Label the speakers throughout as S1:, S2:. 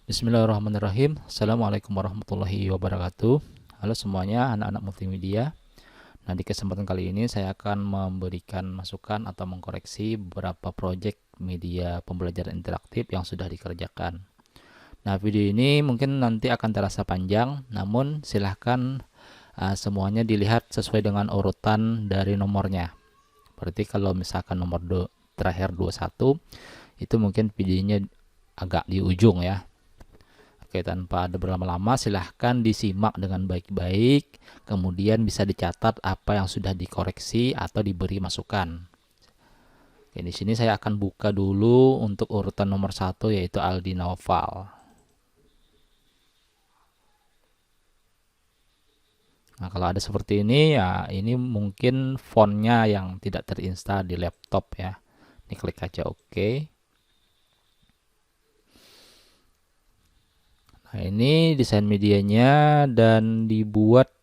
S1: Bismillahirrahmanirrahim. Assalamualaikum warahmatullahi wabarakatuh. Halo semuanya, anak-anak multimedia. Nah, di kesempatan kali ini saya akan memberikan masukan atau mengkoreksi beberapa proyek media pembelajaran interaktif yang sudah dikerjakan. Nah, video ini mungkin nanti akan terasa panjang, namun silahkan semuanya dilihat sesuai dengan urutan dari nomornya. Berarti kalau misalkan nomor terakhir 21, itu mungkin videonya agak di ujung ya. Oke, tanpa ada berlama-lama silahkan disimak dengan baik-baik, kemudian bisa dicatat apa yang sudah dikoreksi atau diberi masukan. Oke, di sini saya akan buka dulu untuk urutan nomor 1 yaitu Aldi Naufal. Nah, kalau ada seperti ini ya ini mungkin fontnya yang tidak terinstall di laptop ya. Ini klik aja oke. Nah, ini desain medianya dan dibuat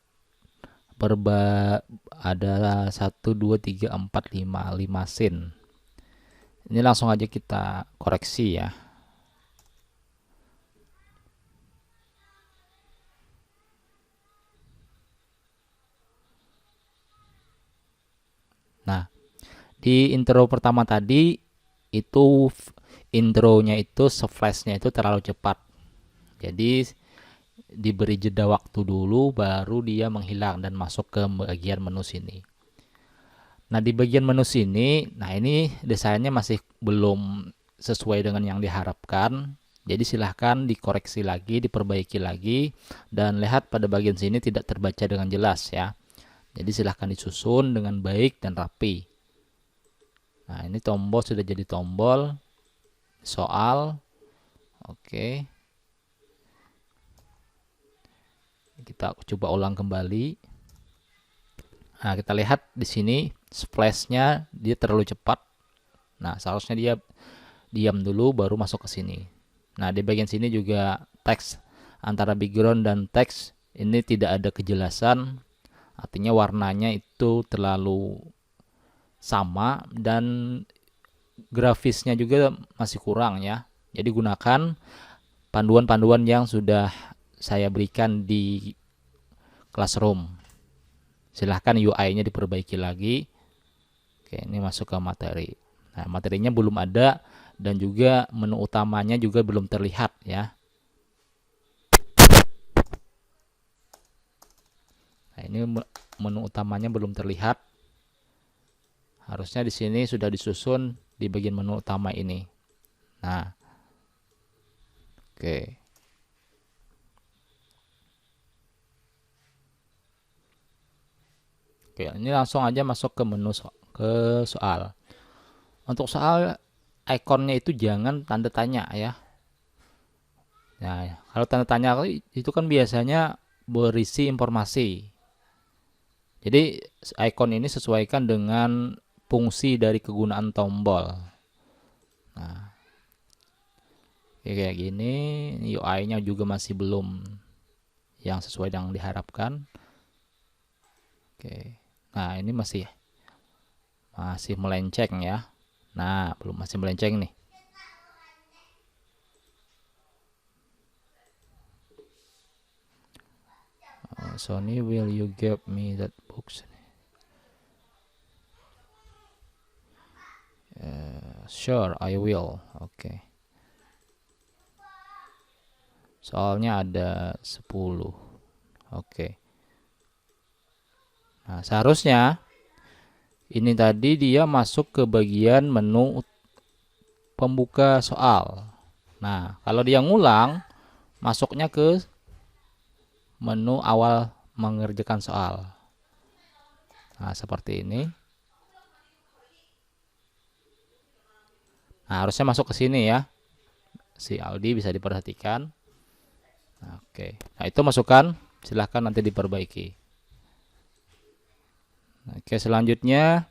S1: ada 1 2 3 4 5 scene. Ini langsung aja kita koreksi ya. Nah, di intro pertama tadi itu intronya itu flashnya itu terlalu cepat. Jadi diberi jeda waktu dulu baru dia menghilang dan masuk ke bagian menu sini. Nah, di bagian menu sini, nah ini desainnya masih belum sesuai dengan yang diharapkan. Jadi silahkan dikoreksi lagi, diperbaiki lagi, dan lihat pada bagian sini tidak terbaca dengan jelas ya. Jadi silahkan disusun dengan baik dan rapi. Nah, ini tombol sudah jadi tombol soal. Oke. Kita coba ulang kembali. Nah, kita lihat di sini splashnya dia terlalu cepat. Nah, seharusnya dia diam dulu baru masuk ke sini. Nah, di bagian sini juga teks antara background dan teks ini tidak ada kejelasan. Artinya warnanya itu terlalu sama dan grafisnya juga masih kurang ya. Jadi gunakan panduan-panduan yang sudah saya berikan di Classroom. Silahkan UI-nya diperbaiki lagi. Oke, ini masuk ke materi. Nah, materinya belum ada dan juga menu utamanya juga belum terlihat ya. Nah, ini menu utamanya belum terlihat. Harusnya di sini sudah disusun di bagian menu utama ini. Nah, oke. Oke, ini langsung aja masuk ke menu ke soal. Untuk soal ikonnya itu jangan tanda tanya ya. Nah, kalau tanda tanya itu kan biasanya berisi informasi. Jadi ikon ini sesuaikan dengan fungsi dari kegunaan tombol. Nah, kayak gini, UI-nya juga masih belum yang sesuai dengan diharapkan. Oke. Nah, ini masih melenceng ya. Nah, masih melenceng nih. Sony, will you give me that books? Sure, I will. Oke. Soalnya ada 10. Oke. Nah, seharusnya ini tadi dia masuk ke bagian menu pembuka soal. Nah, kalau dia ngulang, masuknya ke menu awal mengerjakan soal. Nah, seperti ini. Nah, harusnya masuk ke sini ya. Si Aldi bisa diperhatikan. Nah, oke. Nah, itu masukan. Silahkan nanti diperbaiki. Oke, selanjutnya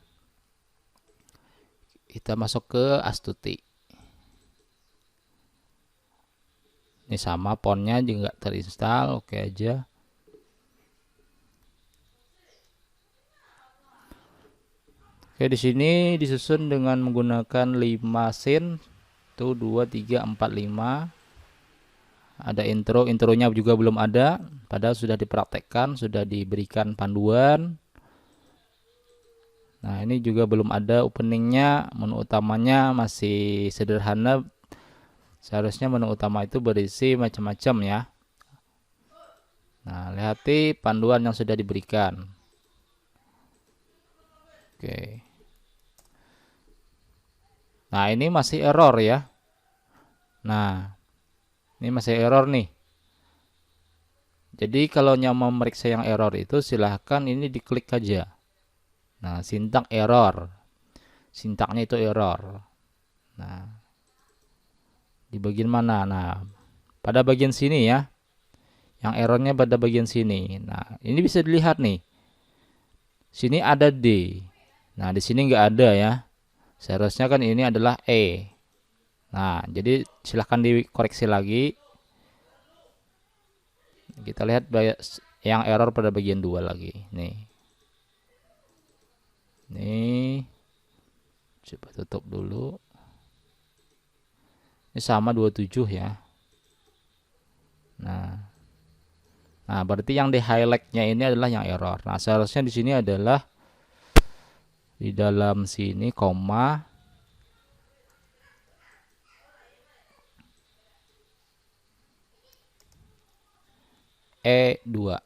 S1: kita masuk ke Astuti. Ini sama, fontnya juga terinstall. Oke aja. Oke, di sini disusun dengan menggunakan 5 scene. Tuh 2 3 4 5. Ada intronya juga belum ada, padahal sudah dipraktekkan, sudah diberikan panduan. Nah, ini juga belum ada openingnya. Menu utamanya masih sederhana. Seharusnya menu utama itu berisi macam-macam ya. Nah, lihati panduan yang sudah diberikan. Oke. Nah, ini masih error ya. Nah, ini masih error nih. Jadi kalau mau memeriksa yang error itu silahkan ini diklik aja. Nah, sintak error. Sintaknya itu error. Nah, di bagian mana? Nah, pada bagian sini ya. Yang errornya pada bagian sini. Nah, ini bisa dilihat nih. Sini ada D. Nah, di sini nggak ada ya. Seharusnya kan ini adalah E. Nah, jadi silahkan dikoreksi lagi. Kita lihat yang error pada bagian 2 lagi. Nih. Nih. Coba tutup dulu. Ini sama 27 ya. Nah, berarti yang di highlightnya ini adalah yang error. Nah, seharusnya di sini adalah di dalam sini koma E2.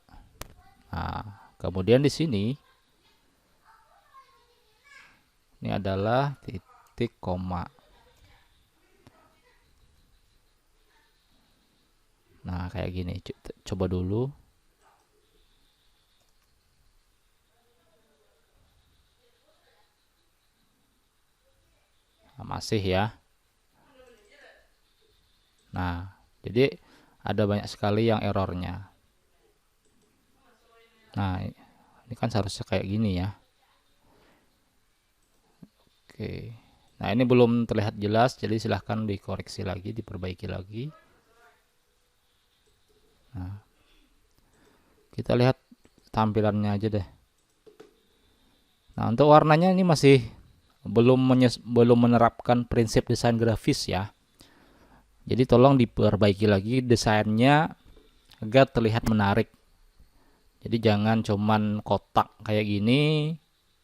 S1: Nah, kemudian di sini ini adalah titik koma. Nah, kayak gini. Coba dulu. Nah, masih ya. Nah, jadi ada banyak sekali yang errornya. Nah, ini kan seharusnya kayak gini ya. Oke. Nah, ini belum terlihat jelas, jadi silahkan dikoreksi lagi, diperbaiki lagi. Nah, kita lihat tampilannya aja deh. Nah, untuk warnanya ini masih belum menerapkan prinsip desain grafis ya. Jadi tolong diperbaiki lagi desainnya agar terlihat menarik. Jadi jangan cuman kotak kayak gini,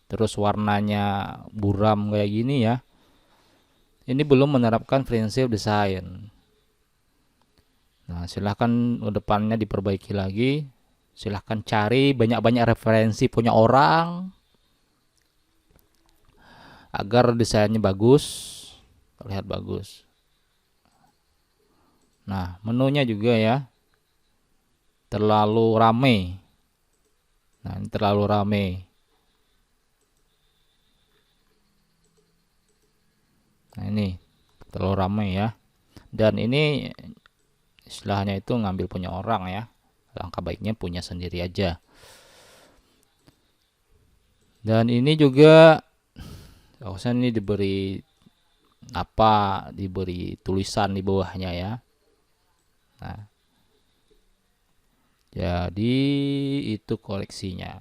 S1: terus warnanya buram kayak gini ya. Ini belum menerapkan prinsip desain. Nah, silahkan ke depannya diperbaiki lagi. Silahkan cari banyak-banyak referensi punya orang agar desainnya bagus, terlihat bagus. Nah, menunya juga ya terlalu rame. Nah, ini terlalu rame. Nah, ini terlalu rame ya. Dan ini istilahnya itu ngambil punya orang ya. Langkah baiknya punya sendiri aja. Dan ini juga harusnya ini diberi diberi tulisan di bawahnya ya. Nah, jadi itu koleksinya.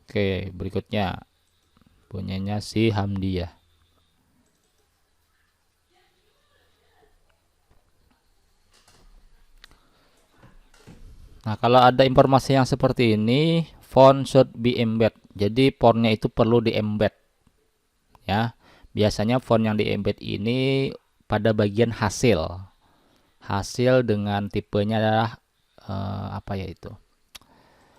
S1: Oke, berikutnya punyanya si Hamdi ya. Nah, kalau ada informasi yang seperti ini, font should be embed. Jadi fontnya itu perlu di embed ya. Biasanya font yang di embed ini pada bagian hasil. Hasil dengan tipenya adalah apa ya itu?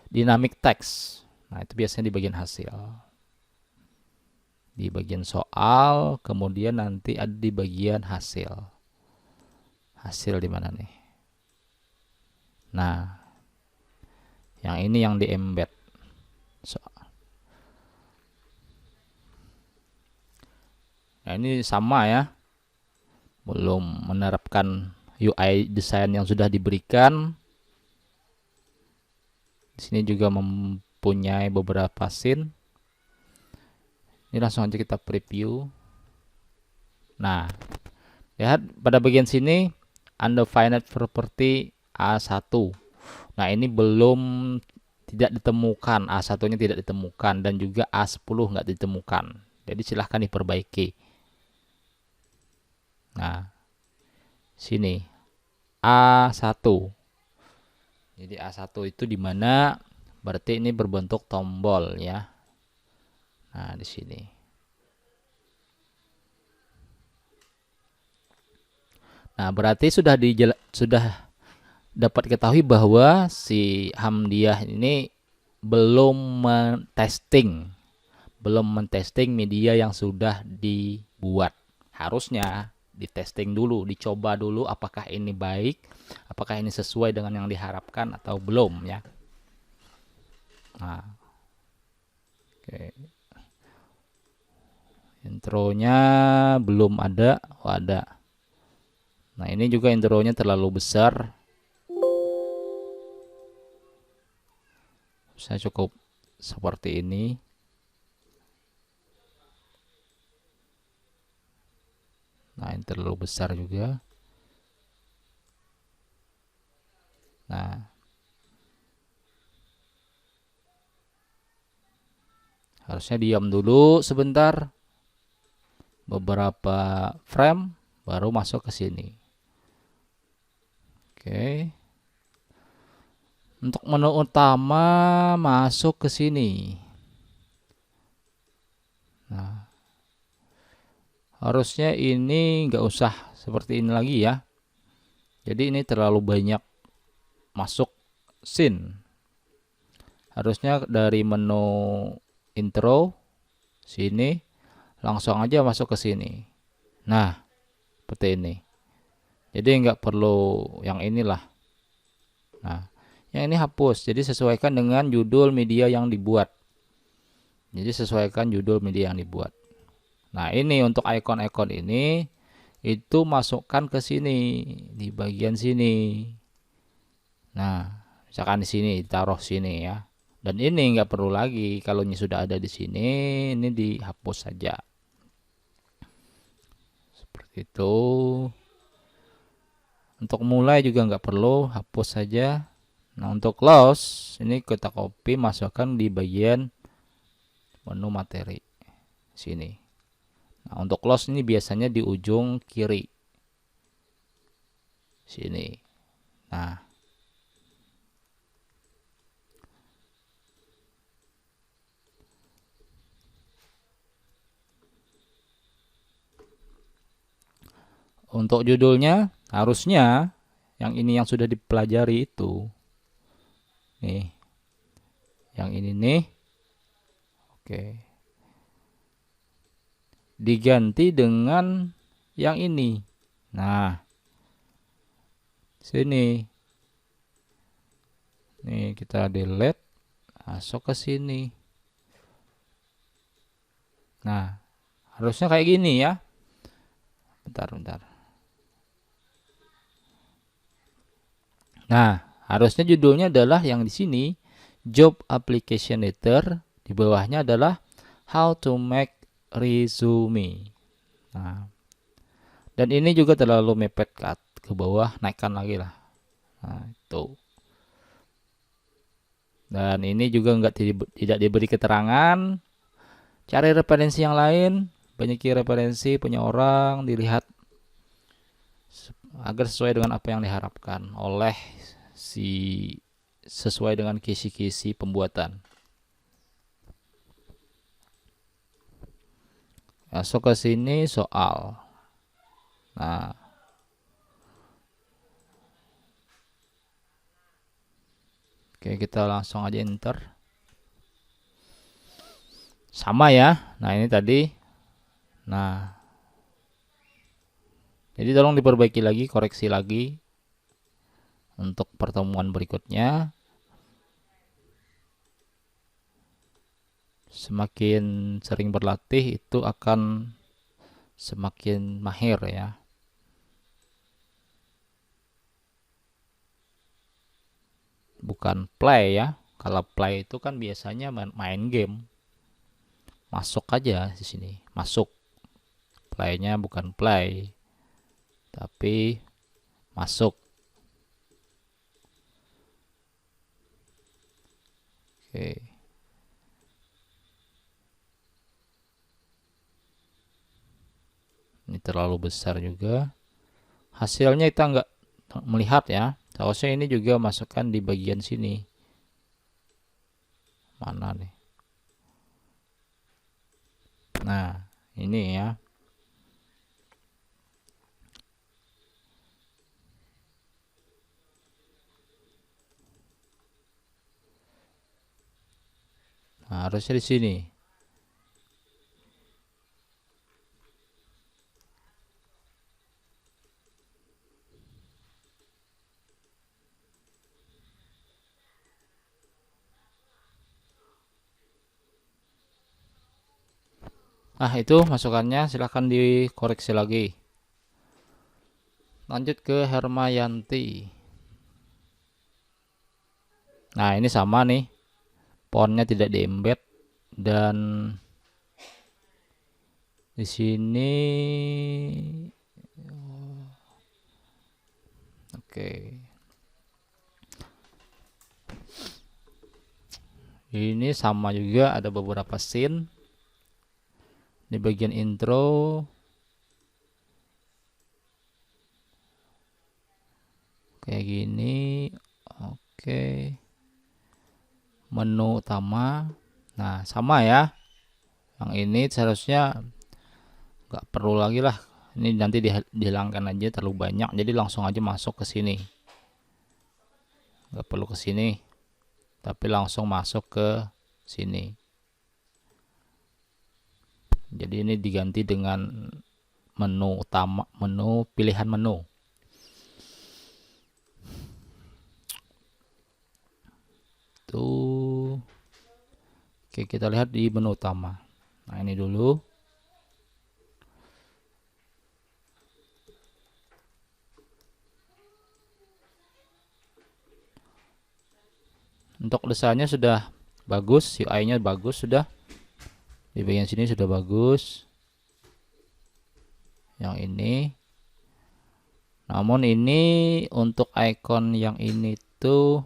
S1: Dynamic text. Nah, itu biasanya di bagian hasil. Di bagian soal, kemudian nanti ada di bagian hasil. Hasil di mana nih? Nah, yang ini yang di embed. Nah, ini sama ya. Belum menerapkan UI desain yang sudah diberikan. Di sini juga mempunyai beberapa scene. Ini langsung aja kita preview. Nah, lihat pada bagian sini undefined property A1. Nah, ini belum tidak ditemukan, A1-nya tidak ditemukan dan juga A10 nggak ditemukan. Jadi silahkan diperbaiki. Nah, Sini A1. Jadi A1 itu di mana? Berarti ini berbentuk tombol ya. Nah, di sini. Nah, berarti sudah dapat ketahui bahwa si Hamdiah ini belum mentesting media yang sudah dibuat. Harusnya ditesting dulu, dicoba dulu apakah ini baik, apakah ini sesuai dengan yang diharapkan atau belum ya. Nah, oke. Intronya belum ada. Oh, ada. Nah, ini juga intronya terlalu besar. Saya cukup seperti ini. Nah, ini terlalu besar juga. Nah, harusnya diam dulu sebentar. Beberapa frame baru masuk ke sini. Oke. Untuk menu utama masuk ke sini. Nah, harusnya ini nggak usah seperti ini lagi ya. Jadi ini terlalu banyak masuk scene. Harusnya dari menu intro sini langsung aja masuk ke sini. Nah, seperti ini. Jadi nggak perlu yang inilah. Nah, yang ini hapus. Jadi sesuaikan dengan judul media yang dibuat. Jadi sesuaikan judul media yang dibuat. Nah, ini untuk icon-icon ini itu masukkan ke sini di bagian sini. Nah, misalkan di sini taruh sini ya. Dan ini nggak perlu lagi. Kalau ini sudah ada di sini, ini dihapus saja. Seperti itu. Untuk mulai juga nggak perlu, hapus saja. Nah, untuk close ini kita copy, masukkan di bagian menu materi sini. Nah, untuk close ini biasanya di ujung kiri sini. Nah, untuk judulnya harusnya yang ini yang sudah dipelajari itu nih, yang ini nih, oke, diganti dengan yang ini. Nah, sini nih kita delete, masuk ke sini. Nah, harusnya kayak gini ya. Bentar. Nah, harusnya judulnya adalah yang di sini, Job Application Letter. Di bawahnya adalah How to Make Resume. Nah, dan ini juga terlalu mepet ke bawah, naikkan lagi lah. Nah, itu. Dan ini juga tidak diberi keterangan. Cari referensi yang lain, banyaki referensi punya orang, dilihat agar sesuai dengan apa yang diharapkan oleh sesuai dengan kisi-kisi pembuatan. Masuk ke sini soal. Nah, oke, kita langsung aja enter. Sama ya. Nah, ini tadi. Nah, jadi tolong diperbaiki lagi, koreksi lagi untuk pertemuan berikutnya. Semakin sering berlatih itu akan semakin mahir ya. Bukan play ya. Kalau play itu kan biasanya main game. Masuk aja di sini. Masuk. Playnya bukan play, tapi masuk. Oke. Ini terlalu besar juga. hasilnya kita nggak melihat ya. Seharusnya ini juga masukkan di bagian sini. Mana nih? Nah, ini ya. Nah, harusnya di sini. Nah, itu masukannya, silahkan dikoreksi lagi. Lanjut ke Hermayanti. Nah, ini sama nih. Fontnya tidak di-embed dan di sini oke. Ini sama juga, ada beberapa scene di bagian intro. Kayak gini. Oke. Menu utama. Nah, sama ya. Yang ini seharusnya nggak perlu lagi lah. Ini nanti dihilangkan aja, terlalu banyak. Jadi langsung aja masuk ke sini. Nggak perlu ke sini, tapi langsung masuk ke sini. Jadi ini diganti dengan menu utama, menu pilihan menu. Tuh. Oke, kita lihat di menu utama. Nah, ini dulu. Untuk desainnya sudah bagus, UI-nya bagus sudah. Di bagian sini sudah bagus. Yang ini. Namun ini untuk icon yang ini tuh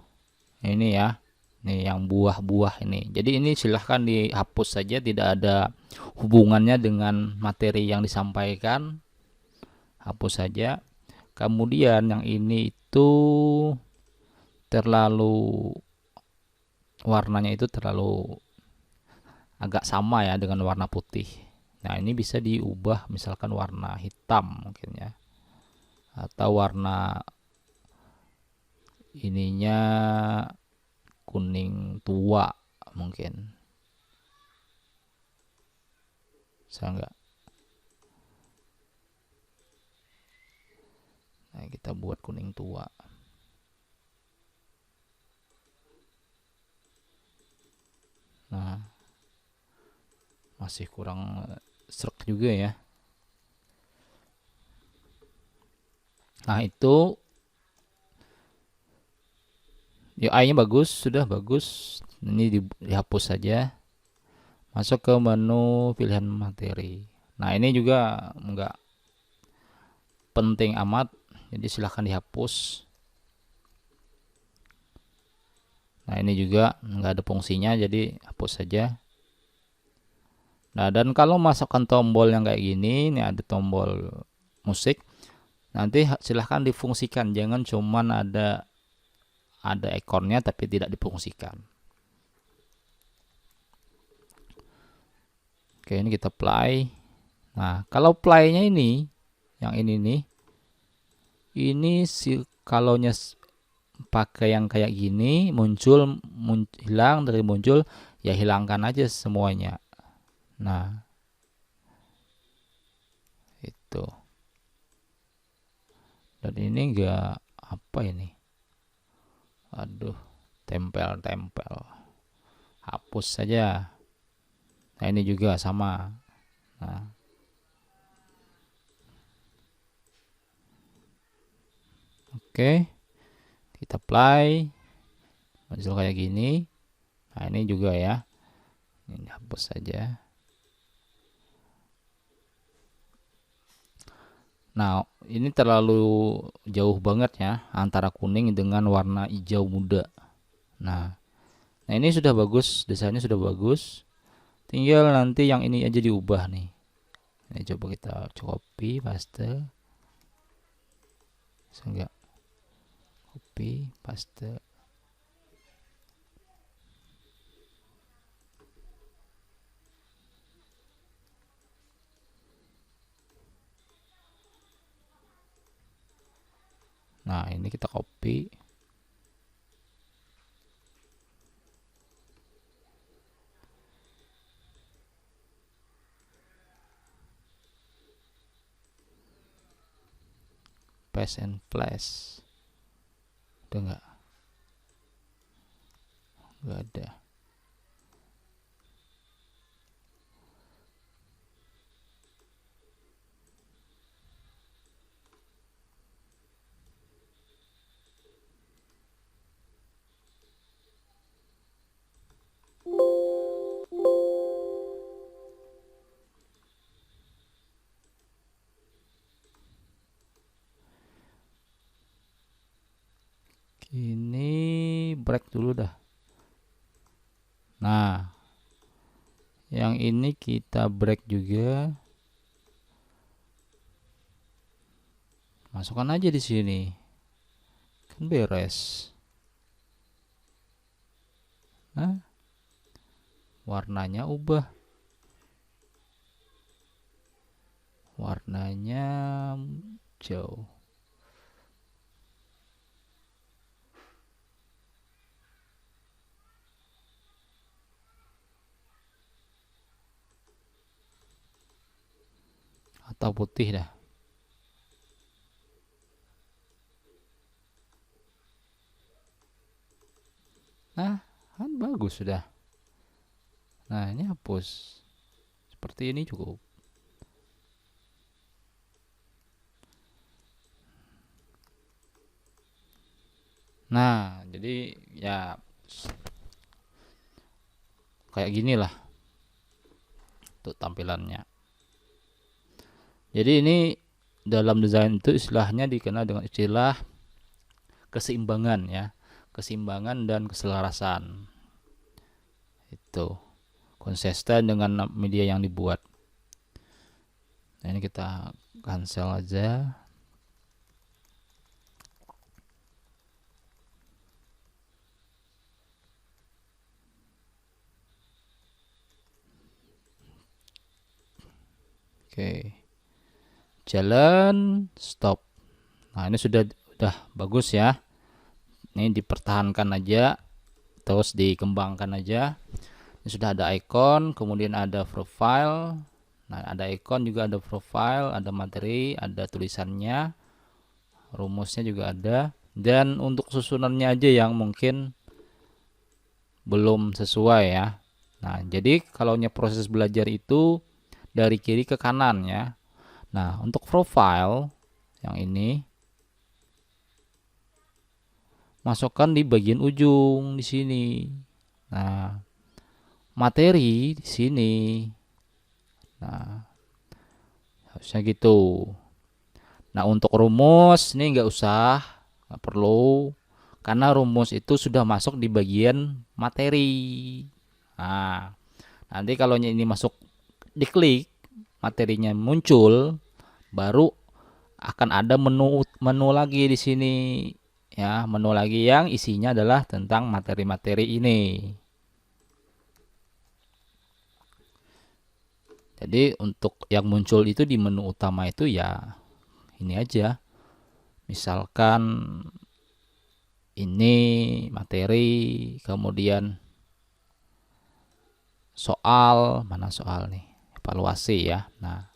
S1: ini ya. Nih yang buah-buah ini. Jadi ini silahkan dihapus saja, tidak ada hubungannya dengan materi yang disampaikan. Hapus saja. Kemudian yang ini itu terlalu warnanya itu terlalu agak sama ya dengan warna putih. Nah, ini bisa diubah misalkan warna hitam mungkin ya. Atau warna ininya kuning tua mungkin. Bisa enggak? Nah, kita buat kuning tua. Nah, masih kurang serak juga ya. Nah, itu UI-nya bagus, sudah bagus. Ini dihapus saja. Masuk ke menu pilihan materi. Nah, ini juga enggak penting amat, jadi silahkan dihapus. Nah, ini juga enggak ada fungsinya, jadi hapus saja. Nah, dan kalau masukkan tombol yang kayak gini, ini ada tombol musik. Nanti silahkan difungsikan, jangan cuman ada ekornya tapi tidak difungsikan. Oke, ini kita play. Nah, kalau playnya ini, yang ini nih, ini kalau pakai yang kayak gini, hilang dari muncul, ya hilangkan aja semuanya. Nah, itu. Dan ini enggak apa ini? Aduh, tempel. Hapus saja. Nah, ini juga sama. Nah, oke, kita play. Muncul kayak gini. Nah, ini juga ya. Ini hapus saja. Nah, ini terlalu jauh banget ya antara kuning dengan warna hijau muda. Nah, ini sudah bagus, desainnya sudah bagus. Tinggal nanti yang ini aja diubah nih. Ini coba kita copy, paste. enggak, copy paste. Nah, ini kita copy. Paste and flash. Udah enggak? Enggak ada. Ini break dulu dah. Nah, yang ini kita break juga. Masukkan aja di sini. Kan beres. Nah, warnanya ubah. Warnanya hijau. Atau putih dah. Nah, kan bagus sudah. Nah, ini hapus. Seperti ini cukup. Nah, jadi ya kayak gini lah untuk tampilannya. Jadi ini dalam desain itu istilahnya dikenal dengan istilah keseimbangan ya. Keseimbangan dan keselarasan. Itu konsisten dengan media yang dibuat. Nah, ini kita cancel aja. Oke. Jalan stop. Nah, ini sudah bagus ya. Ini dipertahankan aja, terus dikembangkan aja. Ini sudah ada icon, kemudian ada profile. Nah, ada icon juga, ada profile, ada materi, ada tulisannya, rumusnya juga ada. Dan untuk susunannya aja yang mungkin belum sesuai ya. Nah, jadi kalau proses belajar itu dari kiri ke kanan ya. Nah, untuk profile yang ini masukkan di bagian ujung di sini. Nah, materi di sini. Nah, harusnya gitu. Nah, untuk rumus ini nggak usah, nggak perlu, karena rumus itu sudah masuk di bagian materi. Nah, nanti kalau ini masuk diklik, materinya muncul, baru akan ada menu lagi di sini ya, menu lagi yang isinya adalah tentang materi-materi ini. Jadi untuk yang muncul itu di menu utama itu ya ini aja. Misalkan ini materi, kemudian soal, mana soal nih? Evaluasi ya. Nah,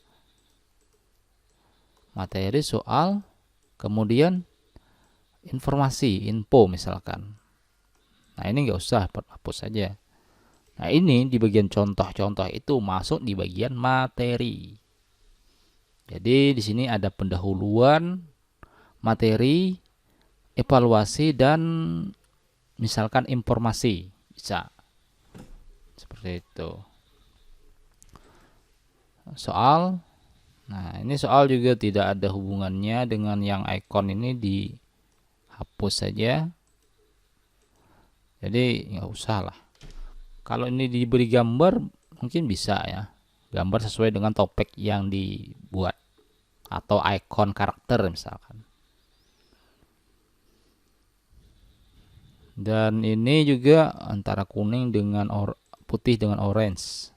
S1: materi, soal, kemudian informasi, info misalkan. Nah, ini nggak usah, hapus saja. Nah, ini di bagian contoh-contoh itu masuk di bagian materi. Jadi di sini ada pendahuluan, materi, evaluasi, dan misalkan informasi. Bisa seperti itu. Soal. Nah, ini soal juga tidak ada hubungannya dengan yang icon ini, dihapus saja. Jadi nggak usah lah. Kalau ini diberi gambar mungkin bisa ya. Gambar sesuai dengan topik yang dibuat atau icon karakter misalkan. Dan ini juga antara kuning dengan putih dengan orange.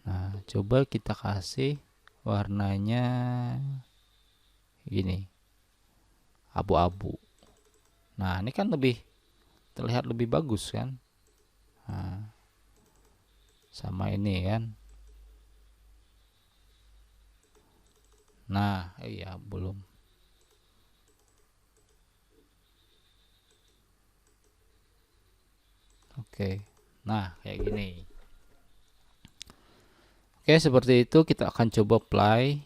S1: Nah, coba kita kasih warnanya gini, abu-abu. Nah, ini kan lebih terlihat lebih bagus kan. Nah, sama ini kan. Nah, iya belum. Oke. Nah, kayak gini. Oke, seperti itu kita akan coba play.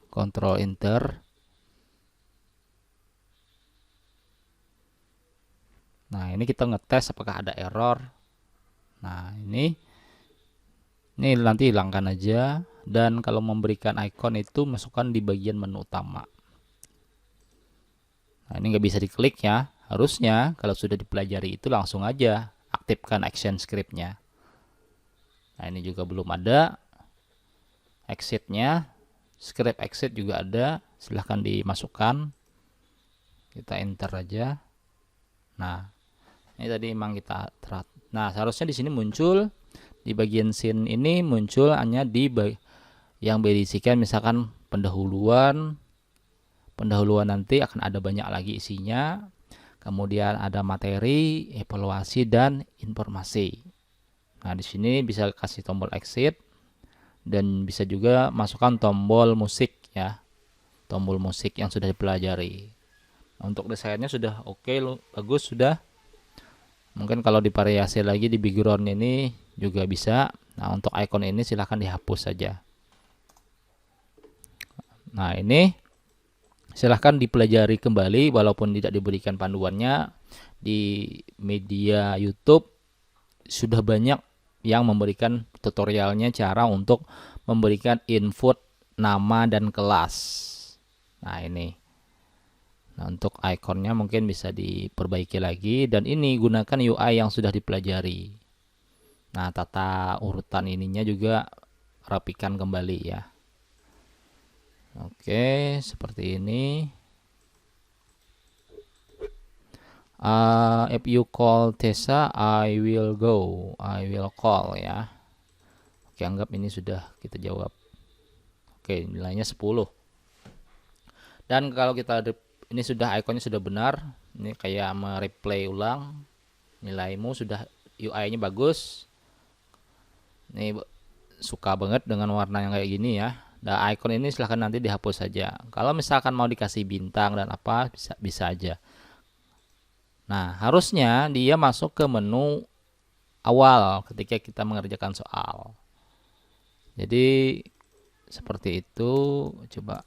S1: Ctrl Enter. Nah, ini kita ngetes apakah ada error. Nah, ini nanti hilangkan aja. Dan kalau memberikan icon itu masukkan di bagian menu utama. Nah, ini nggak bisa diklik ya. Harusnya kalau sudah dipelajari itu langsung aja aktifkan action scriptnya. Nah, ini juga belum ada exitnya. Script exit juga ada. Silahkan dimasukkan. Kita enter aja. Nah, ini tadi memang kita terat. Nah, seharusnya di sini muncul di bagian scene ini muncul hanya di yang berisikan misalkan pendahuluan nanti akan ada banyak lagi isinya, kemudian ada materi, evaluasi dan informasi. Nah, di sini bisa kasih tombol exit dan bisa juga masukkan tombol musik ya, tombol musik yang sudah dipelajari. Untuk desainnya sudah oke, bagus sudah. Mungkin kalau divariasi lagi di background ini juga bisa. Nah, untuk icon ini silahkan dihapus saja. Nah, ini silahkan dipelajari kembali walaupun tidak diberikan panduannya. Di media YouTube sudah banyak yang memberikan tutorialnya cara untuk memberikan input nama dan kelas. Nah, ini. Nah, untuk ikonnya mungkin bisa diperbaiki lagi, dan ini gunakan UI yang sudah dipelajari. Nah, tata urutan ininya juga rapikan kembali ya. Oke, seperti ini. If you call Tessa, I will go. I will call ya. Oke, anggap ini sudah kita jawab. Oke, nilainya 10. Dan kalau kita ini sudah ikonnya sudah benar, ini kayak mereplay ulang. Nilaimu sudah, UI-nya bagus. Ini suka banget dengan warna yang kayak gini ya. Dan icon ini silahkan nanti dihapus saja. Kalau misalkan mau dikasih bintang dan apa, bisa aja. Nah, harusnya dia masuk ke menu awal ketika kita mengerjakan soal. Jadi seperti itu. Coba.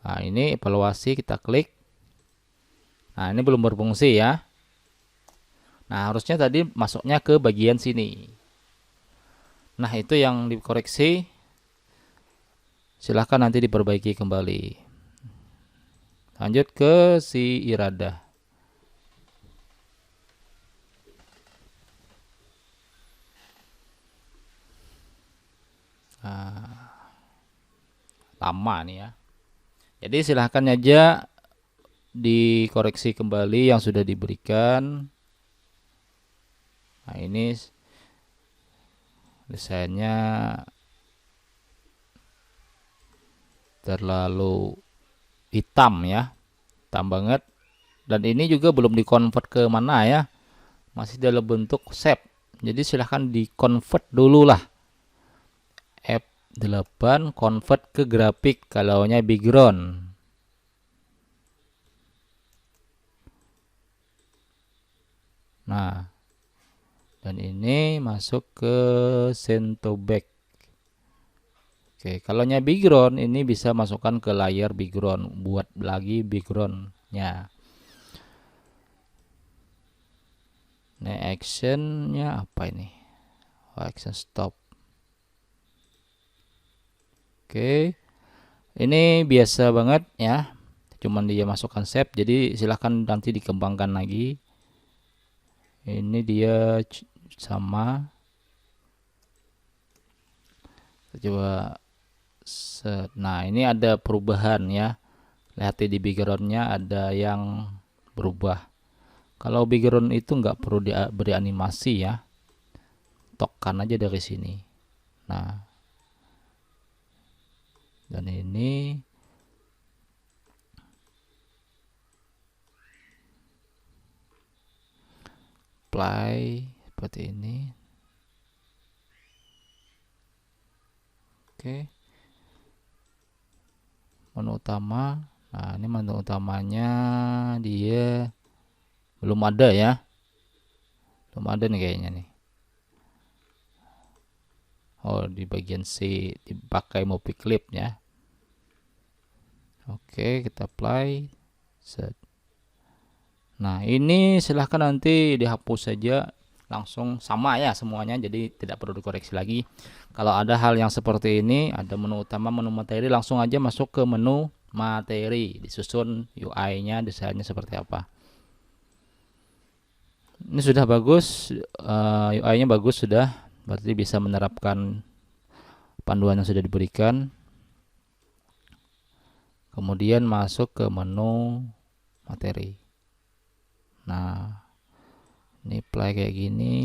S1: Nah, ini evaluasi, kita klik. Nah, ini belum berfungsi ya. Nah, harusnya tadi masuknya ke bagian sini. Nah, itu yang dikoreksi. Silahkan nanti diperbaiki kembali. Lanjut ke si Irada. Lama nih ya. Jadi silahkan aja dikoreksi kembali yang sudah diberikan. Nah, ini desainnya terlalu hitam ya, hitam banget. Dan ini juga belum dikonvert ke mana ya, masih dalam bentuk shape. Jadi silahkan dikonvert dulu lah. F8 convert ke grafik kalau nya background. Nah, dan ini masuk ke send to back. Oke, kalau nya background ini bisa masukkan ke layar background, buat lagi backgroundnya. Nah, actionnya apa ini? Oh, action stop. Oke, ini biasa banget ya, cuman dia masukkan shape. Jadi silahkan nanti dikembangkan lagi. Ini dia sama. Coba set. Nah, ini ada perubahan ya. Lihat di backgroundnya ada yang berubah. Kalau background itu nggak perlu diberi animasi ya, tokan aja dari sini. Nah, dan ini play seperti ini. Oke, menu utama. Nah, ini menu utamanya dia belum ada ya, belum ada nih kayaknya nih. Oh, di bagian C dipakai movie clip ya. Oke, kita play. Set. Nah, ini silahkan nanti dihapus saja, langsung sama ya semuanya, jadi tidak perlu dikoreksi lagi. Kalau ada hal yang seperti ini, ada menu utama, menu materi, langsung aja masuk ke menu materi, disusun UI-nya, desainnya seperti apa. Ini sudah bagus, UI-nya bagus sudah, berarti bisa menerapkan panduan yang sudah diberikan. Kemudian masuk ke menu materi. Nah, ini play kayak gini,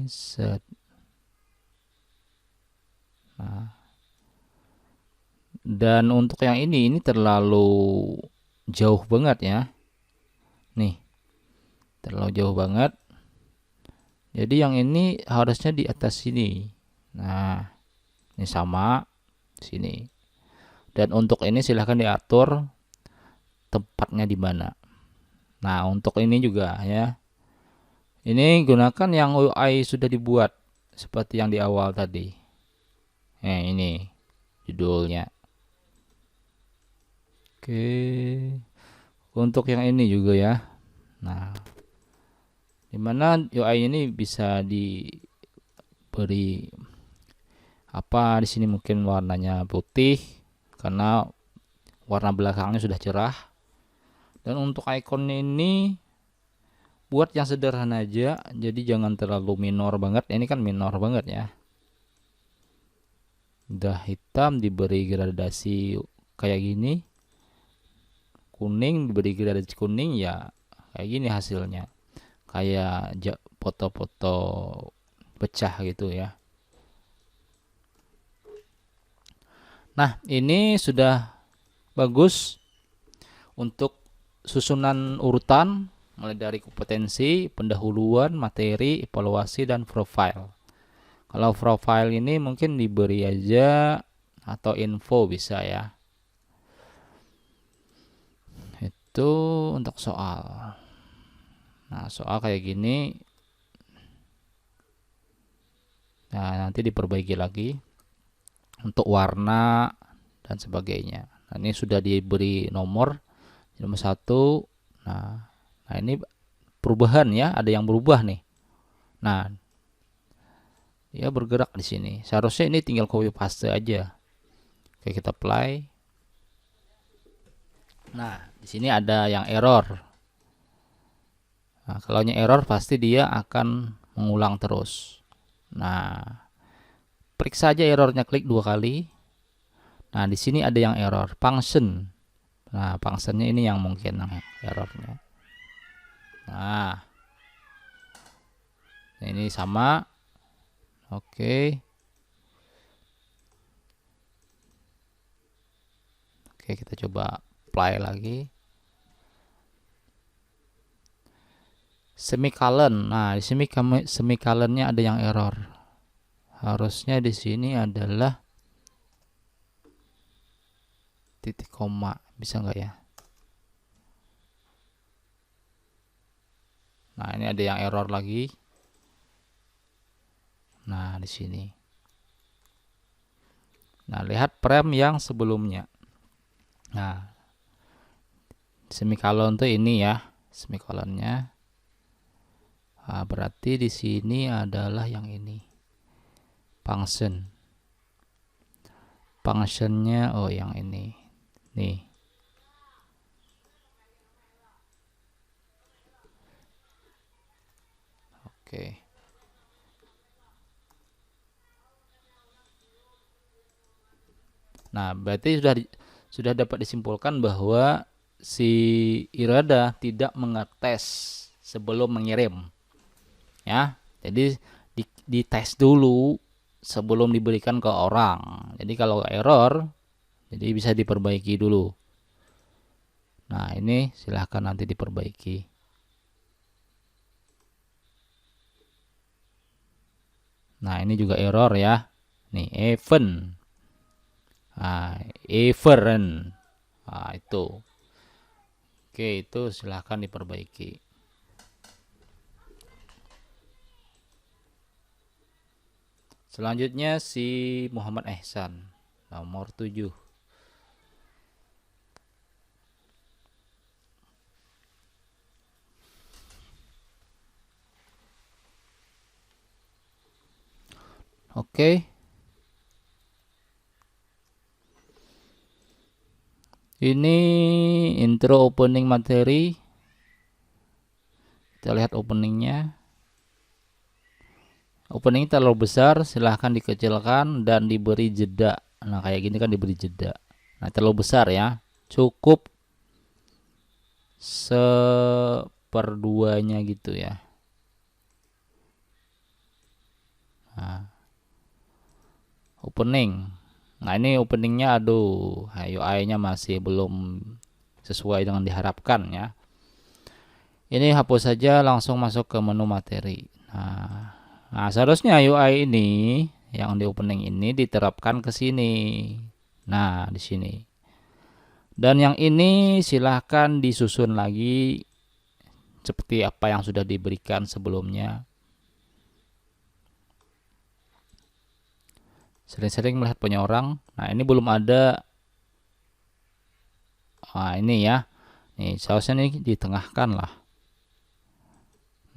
S1: set. Nah, dan untuk yang ini terlalu jauh banget ya. Nih, terlalu jauh banget. Jadi yang ini harusnya di atas sini. Nah, ini sama sini. Dan untuk ini silahkan diatur tempatnya di mana. Nah, untuk ini juga ya. Ini gunakan yang UI sudah dibuat seperti yang di awal tadi. Ini judulnya. Oke. Untuk yang ini juga ya. Nah, dimana UI ini bisa diberi apa di sini, mungkin warnanya putih karena warna belakangnya sudah cerah. Dan untuk ikonnya ini buat yang sederhana aja, jadi jangan terlalu minor banget. Ini kan minor banget ya. Udah hitam diberi gradasi kayak gini, kuning diberi gradasi kuning, ya kayak gini hasilnya, kayak foto-foto pecah gitu ya. Nah, ini sudah bagus untuk susunan urutan mulai dari kompetensi, pendahuluan, materi, evaluasi, dan profile. Kalau profile ini mungkin diberi aja atau info bisa ya. Itu untuk soal. Nah, soal kayak gini. Nah, nanti diperbaiki lagi untuk warna dan sebagainya. Nah, ini sudah diberi nomor 1. Nah, ini perubahan ya, ada yang berubah nih. Nah, dia bergerak di sini. Seharusnya ini tinggal copy paste aja. Oke, kita play. Nah, di sini ada yang error. Nah, kalau error pasti dia akan mengulang terus. Nah, periksa aja errornya, klik 2 kali. Nah, di sini ada yang error function. Nah, functionnya ini yang mungkin errornya. Nah, ini sama. Oke. Oke, kita coba play lagi. Semicolon. Nah, di sini semicolonnya ada yang error. Harusnya di sini adalah titik koma. Bisa nggak ya? Nah, ini ada yang error lagi. Nah, di sini. Nah, lihat frame yang sebelumnya. Nah, semicolon tuh ini ya, semicolonnya. Nah, berarti di sini adalah yang ini. Function. Functionnya oh yang ini. Nih. Oke. Nah, berarti sudah dapat disimpulkan bahwa si Irada tidak mengetes sebelum mengirim, ya. Jadi dites dulu sebelum diberikan ke orang. Jadi kalau error, jadi bisa diperbaiki dulu. Nah, ini silahkan nanti diperbaiki. Nah, ini juga error ya. Nih, event. Nah, event. Nah, itu. Oke, itu silahkan diperbaiki. Selanjutnya si Muhammad Ehsan, nomor 7. Oke. Ini intro opening materi. Kita lihat openingnya. Opening terlalu besar, silahkan dikecilkan dan diberi jeda. Nah, kayak gini kan diberi jeda. Nah, terlalu besar ya. Cukup seperduanya gitu ya. Nah, opening. Nah, ini openingnya aduh, UI-nya masih belum sesuai dengan diharapkan ya. Ini hapus saja, langsung masuk ke menu materi. Nah, seharusnya UI ini yang di opening ini diterapkan ke sini. Nah, di sini. Dan yang ini silahkan disusun lagi seperti apa yang sudah diberikan sebelumnya. Sering-sering melihat punya orang. Nah, ini belum ada. Nah, ini ya. Nih, seharusnya ini ditengahkan lah.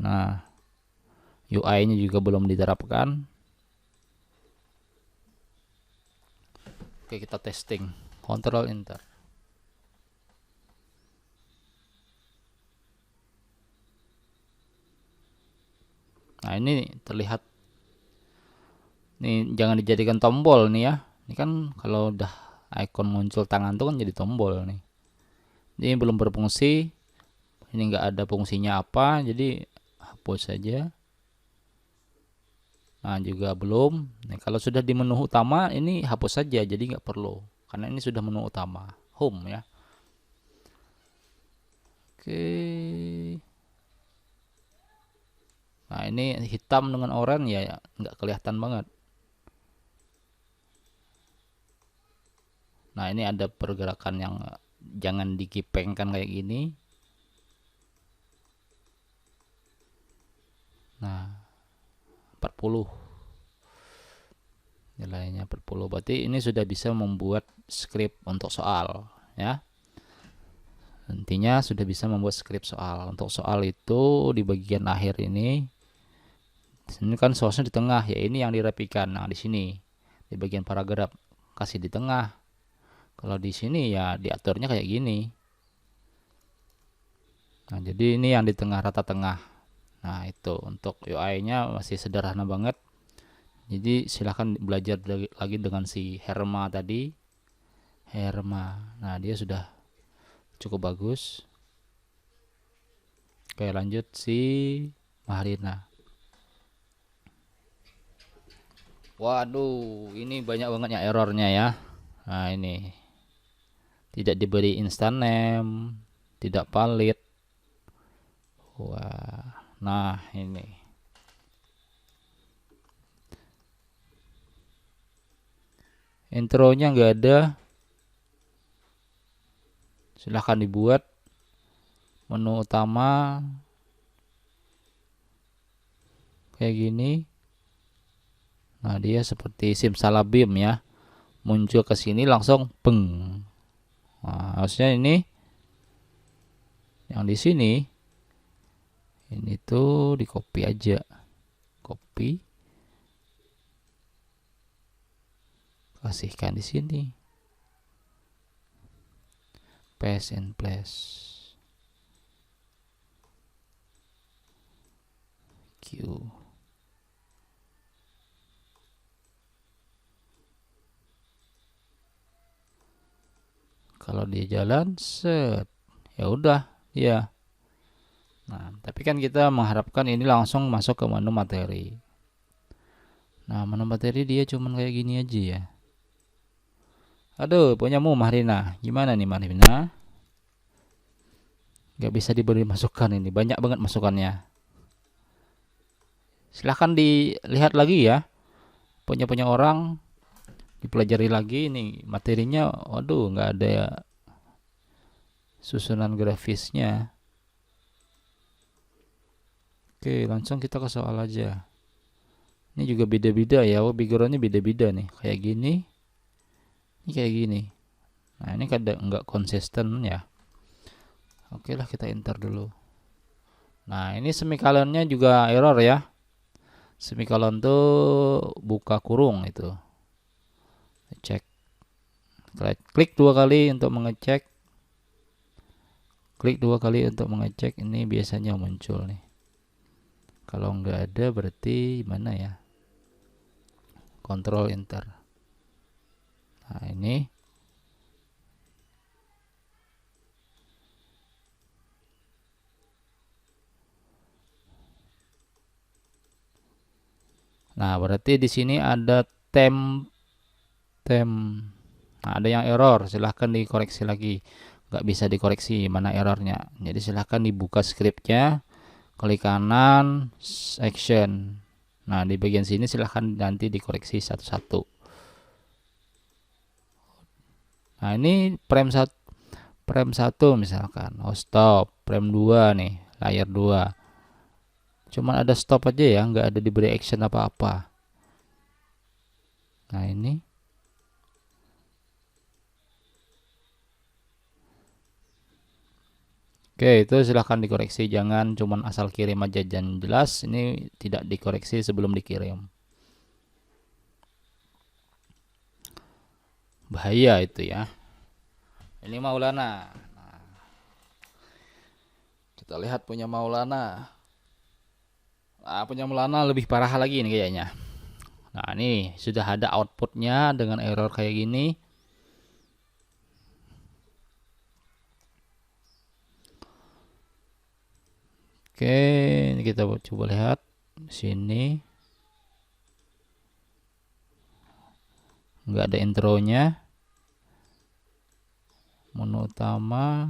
S1: Nah, UI-nya juga belum diterapkan. Oke, kita testing. Control Enter. Nah, ini terlihat. Nih, jangan dijadikan tombol nih ya. Ini kan kalau udah icon muncul tangan tuh kan jadi tombol nih. Ini belum berfungsi. Ini nggak ada fungsinya apa, jadi hapus saja. Nah, juga belum. Nah, kalau sudah di menu utama ini hapus saja, jadi nggak perlu karena ini sudah menu utama, home ya. Oke. Nah, ini hitam dengan oranye ya nggak kelihatan banget. Nah, ini ada pergerakan yang jangan dikipengkan kayak gini. Nah, 40 nilainya 40, berarti ini sudah bisa membuat script untuk soal ya. Intinya sudah bisa membuat script soal. Untuk soal itu di bagian akhir ini kan source-nya di tengah ya, ini yang dirapikan. Nah, di sini di bagian paragraf kasih di tengah. Kalau di sini ya diaturnya kayak gini. Nah, jadi ini yang di tengah, rata tengah. Nah, itu untuk UI-nya masih sederhana banget. Jadi silahkan belajar lagi dengan si Herma tadi. Herma. Nah, dia sudah cukup bagus. Oke, lanjut si Maharina. Waduh, ini banyak banget ya errornya ya. Nah, ini tidak diberi instant name, tidak valid. Wah, nah ini intronya nggak ada. Silahkan dibuat menu utama kayak gini. Nah, dia seperti simsalabim ya, muncul ke sini langsung peng. Nah, harusnya ini yang di sini ini tuh di copy aja, copy, kasihkan di sini, paste and place, Q. Kalau dia jalan, set, ya udah, ya. Nah, tapi kan kita mengharapkan ini langsung masuk ke menu materi. Nah, menu materi dia cuman kayak gini aja ya. Aduh, punyamu Mahrina. Gimana nih Mahrina? Gak bisa diberi masukan ini. Banyak banget masukannya. Silahkan dilihat lagi ya. Punya orang dipelajari lagi ini materinya. Waduh, nggak ada ya susunan grafisnya. Oke, langsung kita ke soal aja. Ini juga beda-beda ya. Oh, backgroundnya beda-beda nih. Kayak gini. Ini kayak gini. Nah, ini kadang nggak konsisten ya. Oke lah, kita enter dulu. Nah, ini semikolonnya juga error ya. Semikolon tuh buka kurung itu. Cek. Klik 2 kali untuk mengecek. Klik 2 kali untuk mengecek. Ini biasanya muncul nih. Kalau nggak ada berarti mana ya? Kontrol enter. Nah, ini. Nah, berarti di sini ada tem. Nah, ada yang error, silahkan dikoreksi lagi. Nggak bisa dikoreksi mana errornya. Jadi silahkan dibuka scriptnya, klik kanan, action. Nah, di bagian sini silahkan nanti dikoreksi satu-satu. Nah, ini frame 1 misalkan. Oh, stop. Frame 2 nih, layar 2. Cuman ada stop aja ya, nggak ada diberi action apa-apa. Nah, ini. Oke, itu silahkan dikoreksi. Jangan cuman asal kirim aja. Dan jelas ini tidak dikoreksi sebelum dikirim. Bahaya itu ya. Ini Maulana. Nah, kita lihat punya Maulana. Nah, punya Maulana lebih parah lagi ini kayaknya. Nah, ini sudah ada outputnya dengan error kayak gini. Oke, ini kita coba lihat sini. Nggak ada intronya. Menu utama.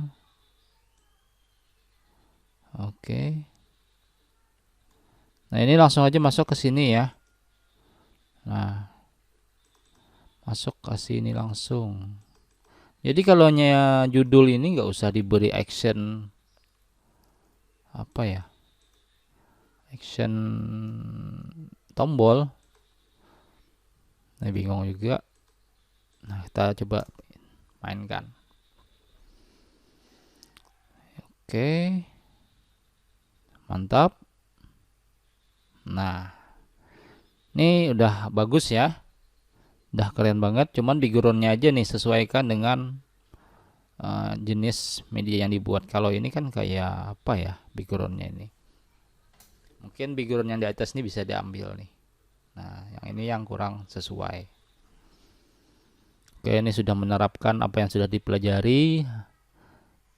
S1: Oke. Nah, ini langsung aja masuk ke sini ya. Nah, masuk ke sini langsung. Jadi kalau judul ini nggak usah diberi action apa ya? Action tombol. Nah, bingung juga. Nah, kita coba mainkan. Oke. Mantap. Nah, ini udah bagus ya. Udah keren banget. Cuman backgroundnya aja nih sesuaikan dengan jenis media yang dibuat. Kalau ini kan kayak apa ya backgroundnya ini? Mungkin background yang di atas ini bisa diambil nih. Nah, yang ini yang kurang sesuai. Oke, ini sudah menerapkan apa yang sudah dipelajari.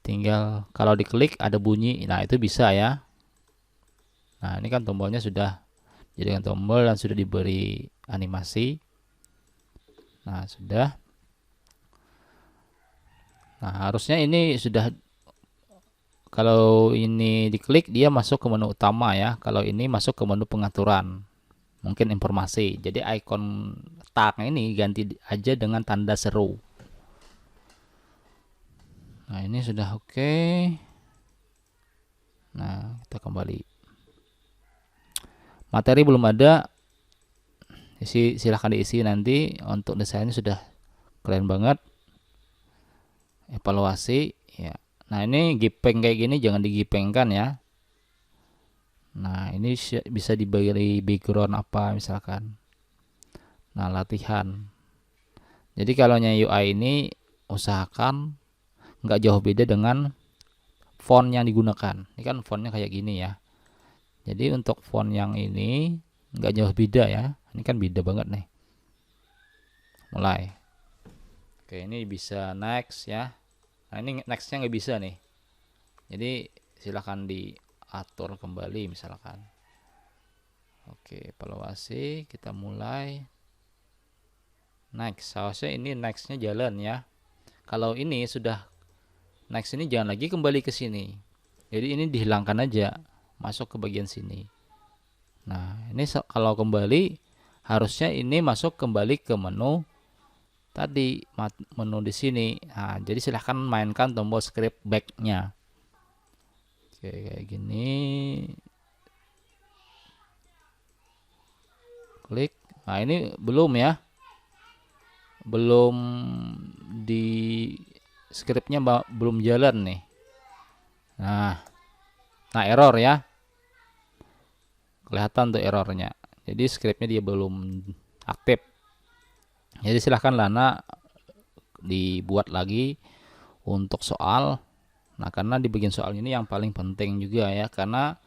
S1: Tinggal kalau diklik ada bunyi. Nah, itu bisa ya. Nah, ini kan tombolnya sudah jadikan tombol dan sudah diberi animasi. Nah, sudah. Nah, harusnya ini sudah, kalau ini diklik dia masuk ke menu utama ya. Kalau ini masuk ke menu pengaturan. Mungkin informasi. Jadi icon tag ini ganti aja dengan tanda seru. Nah, ini sudah oke. Nah, kita kembali. Materi belum ada. Silahkan diisi nanti. Untuk desainnya sudah keren banget. Evaluasi ya. Nah, ini gipeng kayak gini jangan digipengkan ya. Nah, ini bisa diberi background apa misalkan. Nah, latihan. Jadi kalau UI ini usahakan nggak jauh beda dengan font yang digunakan. Ini kan fontnya kayak gini ya. Jadi untuk font yang ini nggak jauh beda ya. Ini kan beda banget nih. Mulai. Oke, ini bisa next ya. Nah, ini nextnya nggak bisa nih. Jadi silahkan diatur kembali misalkan. Oke, evaluasi, kita mulai. Next, seharusnya ini nextnya jalan ya. Kalau ini sudah next, ini jangan lagi kembali ke sini. Jadi ini dihilangkan aja, masuk ke bagian sini. Nah, ini kalau kembali harusnya ini masuk kembali ke menu tadi, menu di sini. Nah, jadi silahkan mainkan tombol script back-nya. Oke, kayak gini. Klik. Nah, ini belum ya. Belum di scriptnya belum jalan nih. Nah, error ya. Kelihatan tuh errornya. Jadi scriptnya dia belum aktif. Jadi silahkan Lana dibuat lagi untuk soal. Nah, karena di bagian soal ini yang paling penting juga ya, karena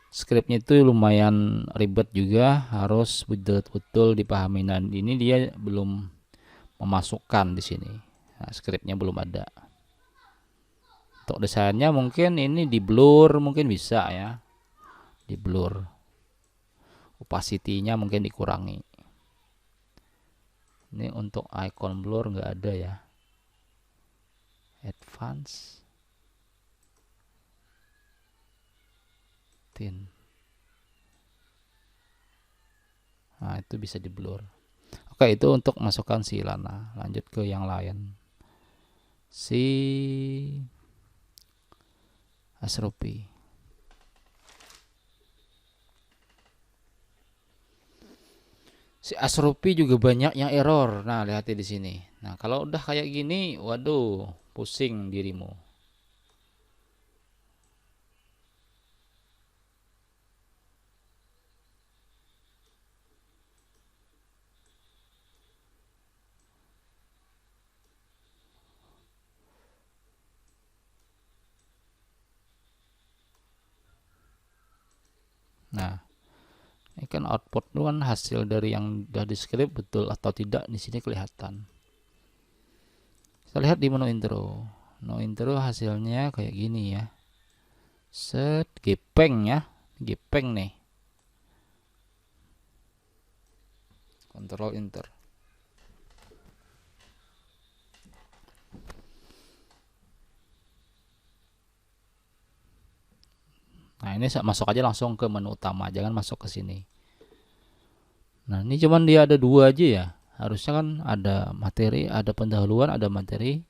S1: scriptnya itu lumayan ribet juga, harus betul-betul dipahami. Dan ini dia belum memasukkan di sini. Nah, scriptnya belum ada. Untuk desainnya mungkin ini di blur, mungkin bisa ya, di blur. Opacity-nya mungkin dikurangi. Ini untuk icon blur nggak ada ya. Advance. Thin. Nah, itu bisa di blur. Oke, itu untuk masukkan si Lana. Lanjut ke yang lain. Si Asropi. Si Asropi juga banyak yang error. Nah, lihat di sini. Nah, kalau udah kayak gini, waduh, pusing dirimu. Nah, ini kan output itu kan hasil dari yang udah di script betul atau tidak di sini kelihatan. Kita lihat di menu intro. Menu intro hasilnya kayak gini ya. Set gepeng ya. Gepeng nih. Control enter. Nah, ini masuk aja langsung ke menu utama, jangan masuk ke sini. Nah, ini cuman dia ada dua aja ya. Harusnya kan ada materi, ada pendahuluan, ada materi,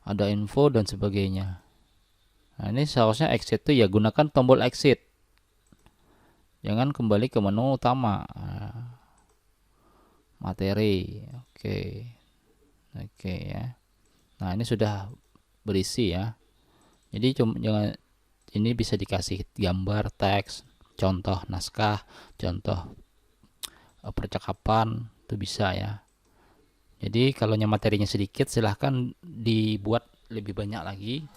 S1: ada info dan sebagainya. Nah, ini seharusnya exit tuh ya gunakan tombol exit. Jangan kembali ke menu utama. Nah, materi. Oke. Oke ya. Nah, ini sudah berisi ya. Jadi jangan, ini bisa dikasih gambar, teks, contoh naskah, contoh percakapan, itu bisa ya. Jadi kalau materinya sedikit silahkan dibuat lebih banyak lagi.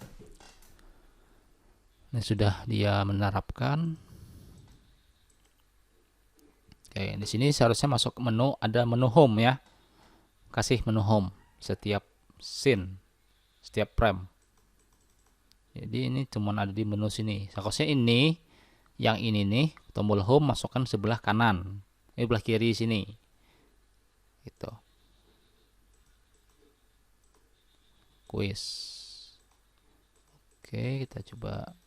S1: Ini sudah dia menerapkan. Oke, di sini seharusnya masuk ke menu, ada menu home ya. Kasih menu home setiap scene, setiap frame. Jadi ini cuma ada di menu sini. Seharusnya ini, yang ini nih, tombol home masukkan sebelah kanan. Ini sebelah kiri sini. Gitu. Quiz. Oke, kita coba.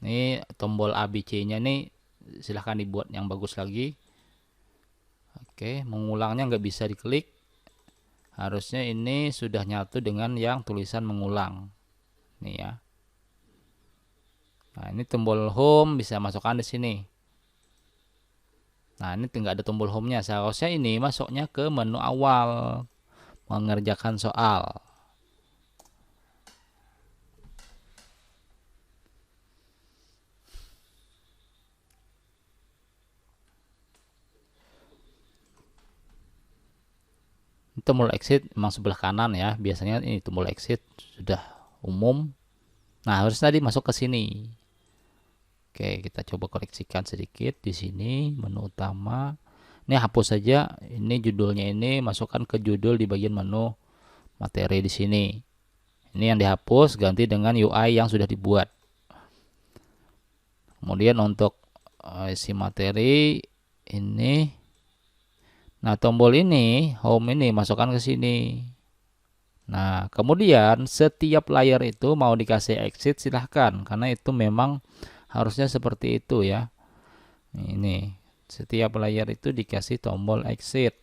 S1: Ini tombol ABC-nya nih silahkan dibuat yang bagus lagi. Oke, mengulangnya nggak bisa diklik. Harusnya ini sudah nyatu dengan yang tulisan mengulang. Nih ya. Nah, ini tombol home bisa masukkan di sini. Nah, ini tinggal ada tombol home-nya. Seharusnya ini masuknya ke menu awal, mengerjakan soal. Tombol exit memang sebelah kanan ya. Biasanya ini tombol exit sudah umum. Nah, harus tadi masuk ke sini. Oke, kita coba koreksikan sedikit di sini menu utama. Ini hapus saja. Ini judulnya ini masukkan ke judul di bagian menu materi di sini. Ini yang dihapus, ganti dengan UI yang sudah dibuat. Kemudian untuk isi materi ini, nah tombol ini, home ini masukkan ke sini. Nah, kemudian setiap layar itu mau dikasih exit silahkan, karena itu memang harusnya seperti itu ya. Ini setiap layar itu dikasih tombol exit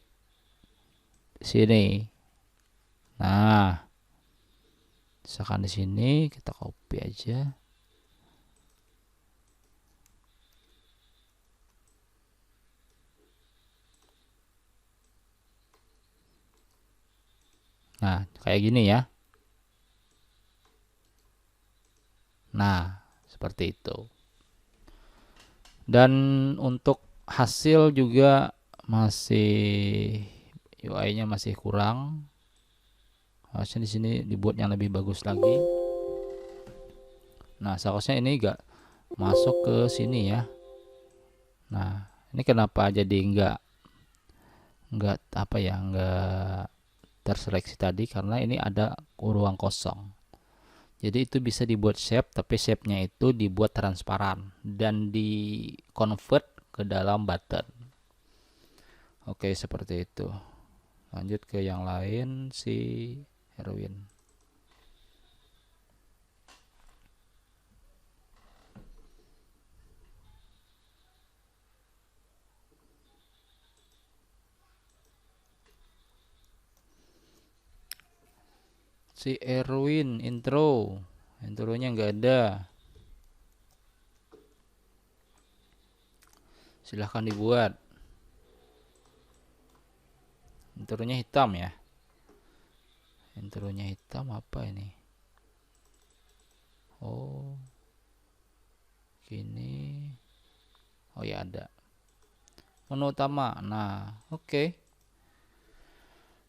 S1: di sini. Nah, misalkan di sini kita copy aja. Nah, kayak gini ya. Nah, seperti itu. Dan untuk hasil juga masih UI-nya masih kurang. Harusnya di sini dibuat yang lebih bagus lagi. Nah, seharusnya ini enggak masuk ke sini ya. Nah, ini kenapa jadi enggak apa ya, enggak terseleksi tadi, karena ini ada ruang kosong. Jadi itu bisa dibuat shape, tapi shape-nya itu dibuat transparan dan di convert ke dalam button. Oke, seperti itu. Lanjut ke yang lain, si Erwin. Si Erwin intronya nggak ada. Silahkan dibuat. Intronya hitam ya. Intronya hitam apa ini? Oh, gini. Oh ya, ada. Menu utama. Nah, oke.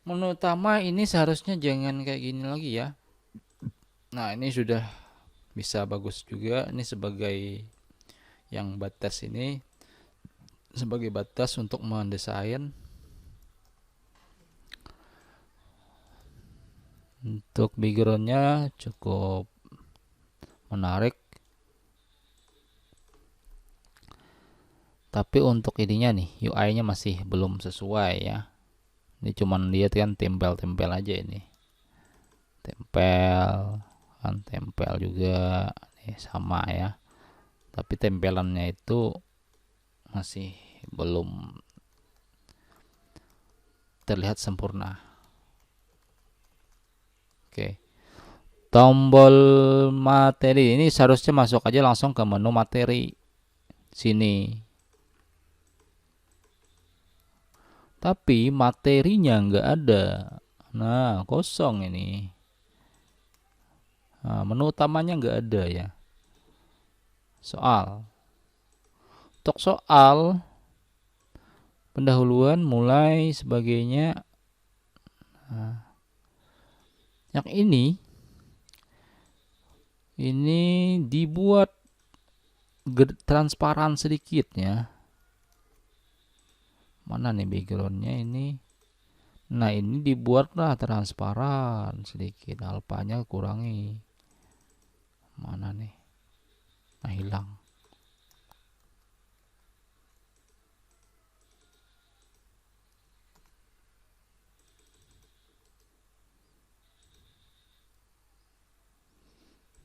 S1: Menu utama ini seharusnya jangan kayak gini lagi ya. Nah, ini sudah bisa bagus juga. Ini sebagai yang batas ini, sebagai batas untuk mendesain. Untuk backgroundnya cukup menarik. Tapi untuk ininya nih, UI-nya masih belum sesuai ya. Ini cuman lihat kan tempel-tempel aja ini. Tempel, kan tempel juga. Nih sama ya. Tapi tempelannya itu masih belum terlihat sempurna. Oke. Tombol materi ini seharusnya masuk aja langsung ke menu materi sini. Tapi materinya nggak ada. Nah, kosong ini. Nah, menu utamanya nggak ada ya. Soal. Untuk soal pendahuluan, mulai, sebagainya. Nah, yang ini dibuat transparan sedikit ya. Mana nih backgroundnya ini? Nah, ini dibuatlah transparan sedikit. Alpanya kurangi. Mana nih? Nah, hilang.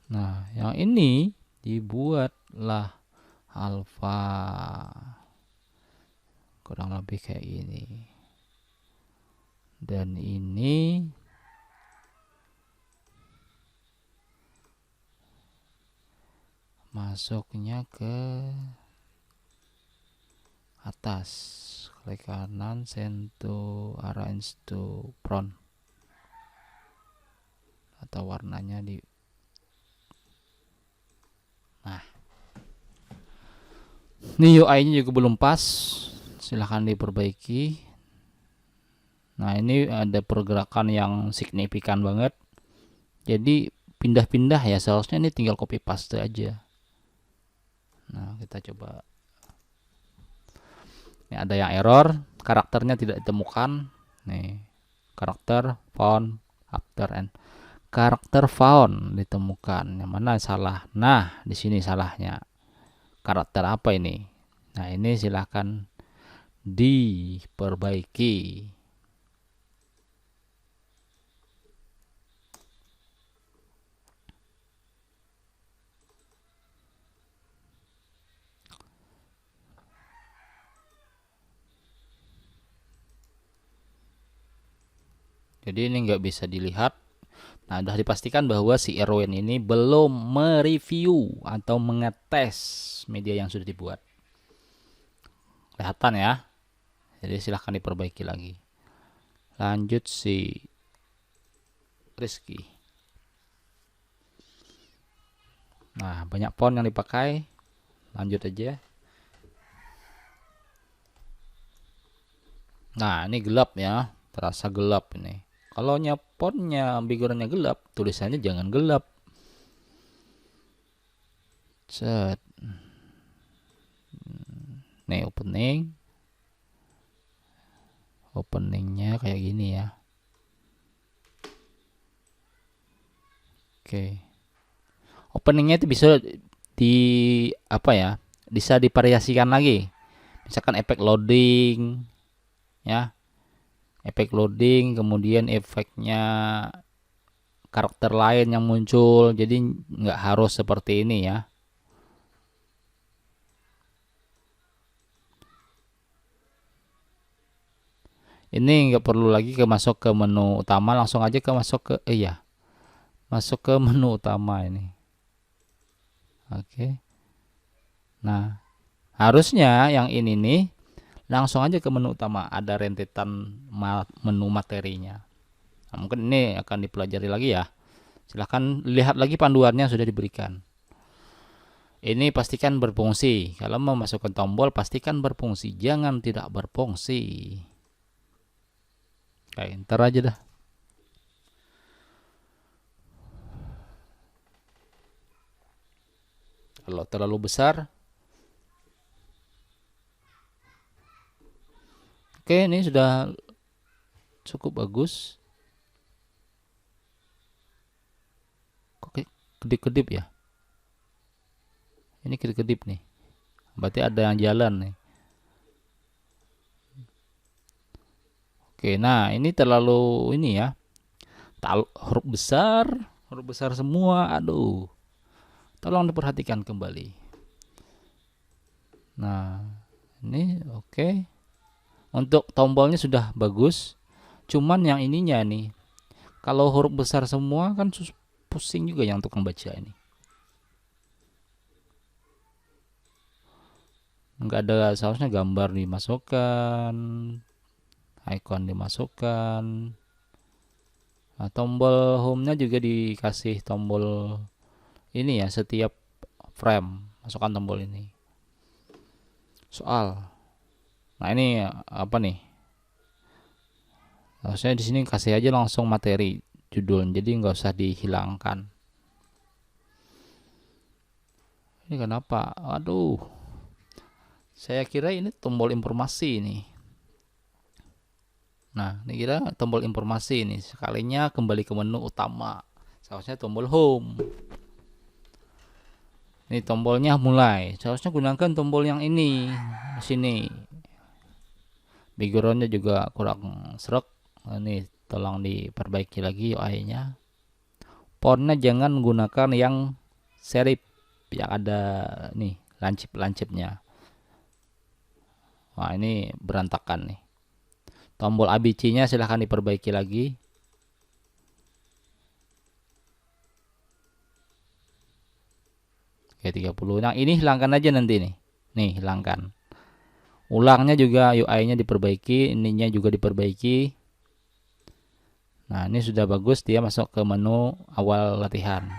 S1: Nah, yang ini dibuatlah alfa. Kurang lebih kayak ini. Dan ini masuknya ke atas, klik kanan, send to arrange to front, atau warnanya di. Nah, ini UI-nya juga belum pas, silahkan diperbaiki. Nah, ini ada pergerakan yang signifikan banget, jadi pindah-pindah ya. Seharusnya ini tinggal copy paste aja. Nah, kita coba. Ini ada yang error, karakternya tidak ditemukan. Nih, karakter, font, after, and karakter found ditemukan. Yang mana salah? Nah, di sini salahnya. Karakter apa ini? Nah, ini silahkan diperbaiki. Jadi ini nggak bisa dilihat. Nah, sudah dipastikan bahwa si Erwin ini belum mereview atau mengetes media yang sudah dibuat. Kelihatan ya. Jadi silahkan diperbaiki lagi. Lanjut si Rizky. Nah, banyak font yang dipakai. Lanjut aja. Nah, ini gelap ya. Terasa gelap ini. Kalau fontnya backgroundnya gelap, tulisannya jangan gelap. Set. Nih openingnya kayak gini ya. Oke. Openingnya itu bisa di apa ya? Bisa divariasikan lagi. Misalkan efek loading ya. Efek loading, kemudian efeknya karakter lain yang muncul. Jadi nggak harus seperti ini ya. Ini nggak perlu lagi masuk ke menu utama, langsung aja masuk ke iya. Masuk ke menu utama ini. Oke. Nah, harusnya yang ini nih langsung aja ke menu utama, ada rentetan menu materinya. Nah, mungkin ini akan dipelajari lagi ya. Silahkan lihat lagi panduannya sudah diberikan. Ini pastikan berfungsi. Kalau memasukkan tombol pastikan berfungsi, jangan tidak berfungsi. Oke, ntar aja dah. Kalau terlalu besar. Oke, ini sudah cukup bagus. Kok kedip-kedip ya? Ini kedip-kedip nih. Berarti ada yang jalan nih. Oke, nah ini terlalu ini ya. Huruf besar semua. Aduh. Tolong diperhatikan kembali. Nah, ini oke. Untuk tombolnya sudah bagus. Cuman yang ininya nih. Kalau huruf besar semua kan pusing juga yang untuk membaca ini. Enggak ada, seharusnya gambar dimasukkan, icon dimasukkan. Nah, tombol home-nya juga dikasih tombol ini ya, setiap frame masukkan tombol ini. Soal. Nah, ini apa nih? Harusnya di sini kasih aja langsung materi judul, jadi nggak usah dihilangkan. Ini kenapa? Aduh. Saya kira ini tombol informasi nih. Nah, ini kira tombol informasi ini. Sekalinya kembali ke menu utama. Seharusnya tombol home. Ini tombolnya mulai. Seharusnya gunakan tombol yang ini. Di sini. Backgroundnya juga kurang serak. Ini tolong diperbaiki lagi UI-nya. Fontnya jangan gunakan yang serif, yang ada nih lancip-lancipnya. Wah, ini berantakan nih. Tombol ABC-nya silahkan diperbaiki lagi. Oke, 30. Nah, ini hilangkan aja nanti nih. Nih, hilangkan. Ulangnya juga UI-nya diperbaiki, ininya juga diperbaiki. Nah, ini sudah bagus, dia masuk ke menu awal latihan.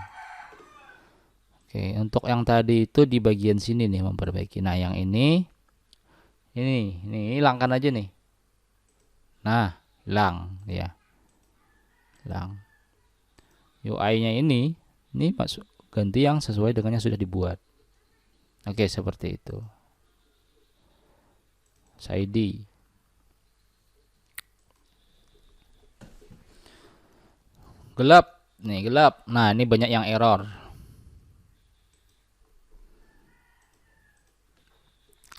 S1: Oke, untuk yang tadi itu di bagian sini nih memperbaiki. Nah, yang ini hilangkan aja nih. Nah, hilang ya. Hilang. UI-nya ini masuk ganti yang sesuai dengan yang sudah dibuat. Oke, seperti itu. ID. Gelap. Nih gelap. Nah, ini banyak yang error.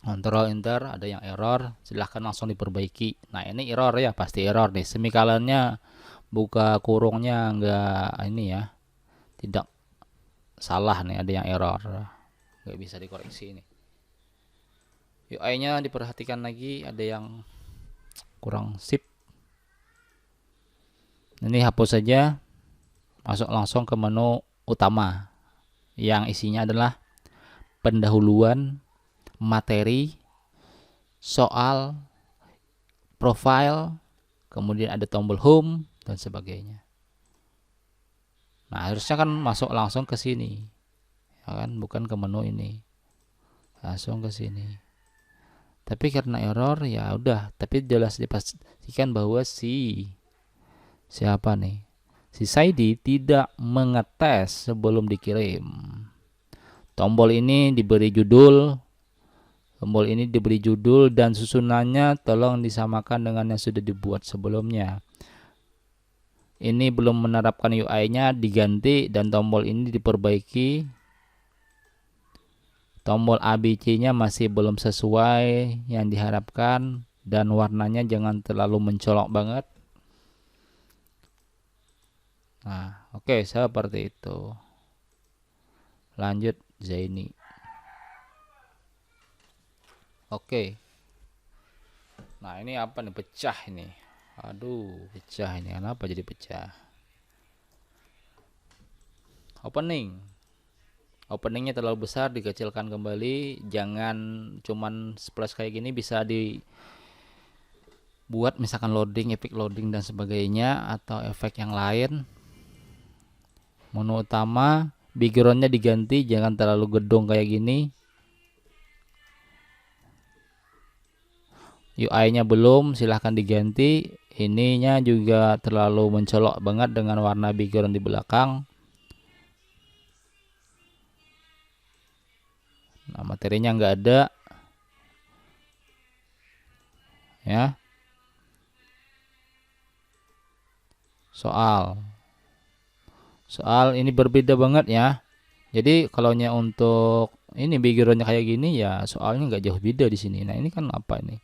S1: Control Enter, ada yang error, silahkan langsung diperbaiki. Nah, ini error ya, pasti error nih. Semikolonnya, buka kurungnya enggak ini ya, tidak salah nih, ada yang error. Nggak bisa dikoreksi ini. UI-nya diperhatikan lagi, ada yang kurang sip. Ini hapus saja, masuk langsung ke menu utama yang isinya adalah pendahuluan, materi, soal, profile, kemudian ada tombol home dan sebagainya. Nah, harusnya kan masuk langsung ke sini, ya kan, bukan ke menu ini, langsung ke sini. Tapi karena error ya udah, tapi jelas dipastikan bahwa siapa nih, si Saidi tidak mengetes sebelum dikirim. Tombol ini diberi judul, dan susunannya tolong disamakan dengan yang sudah dibuat sebelumnya. Ini belum menerapkan UI-nya, diganti, dan tombol ini diperbaiki. Tombol ABC-nya masih belum sesuai yang diharapkan, dan warnanya jangan terlalu mencolok banget. Nah, oke, seperti itu. Lanjut Zaini. Oke. Nah, ini apa nih, pecah ini. Aduh, pecah ini. Kenapa jadi pecah? Openingnya terlalu besar, dikecilkan kembali. Jangan cuman splash kayak gini, bisa dibuat misalkan loading, epic loading dan sebagainya, atau efek yang lain. Menu utama, backgroundnya diganti, jangan terlalu gedung kayak gini. UI-nya belum, silahkan diganti. Ininya juga terlalu mencolok banget dengan warna background di belakang. Nah, materinya nggak ada, ya. Soal ini berbeda banget ya. Jadi kalau untuk ini backgroundnya kayak gini ya, soalnya nggak jauh beda di sini. Nah, ini kan apa ini?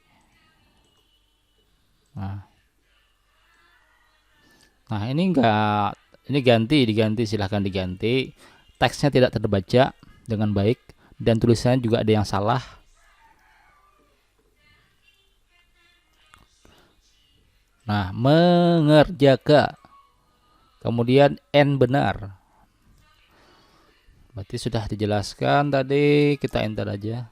S1: Nah, ini enggak, ini diganti, silahkan diganti. Teksnya tidak terbaca dengan baik dan tulisannya juga ada yang salah. Nah, mengerjakan. Kemudian N benar. Berarti sudah dijelaskan tadi, kita enter aja.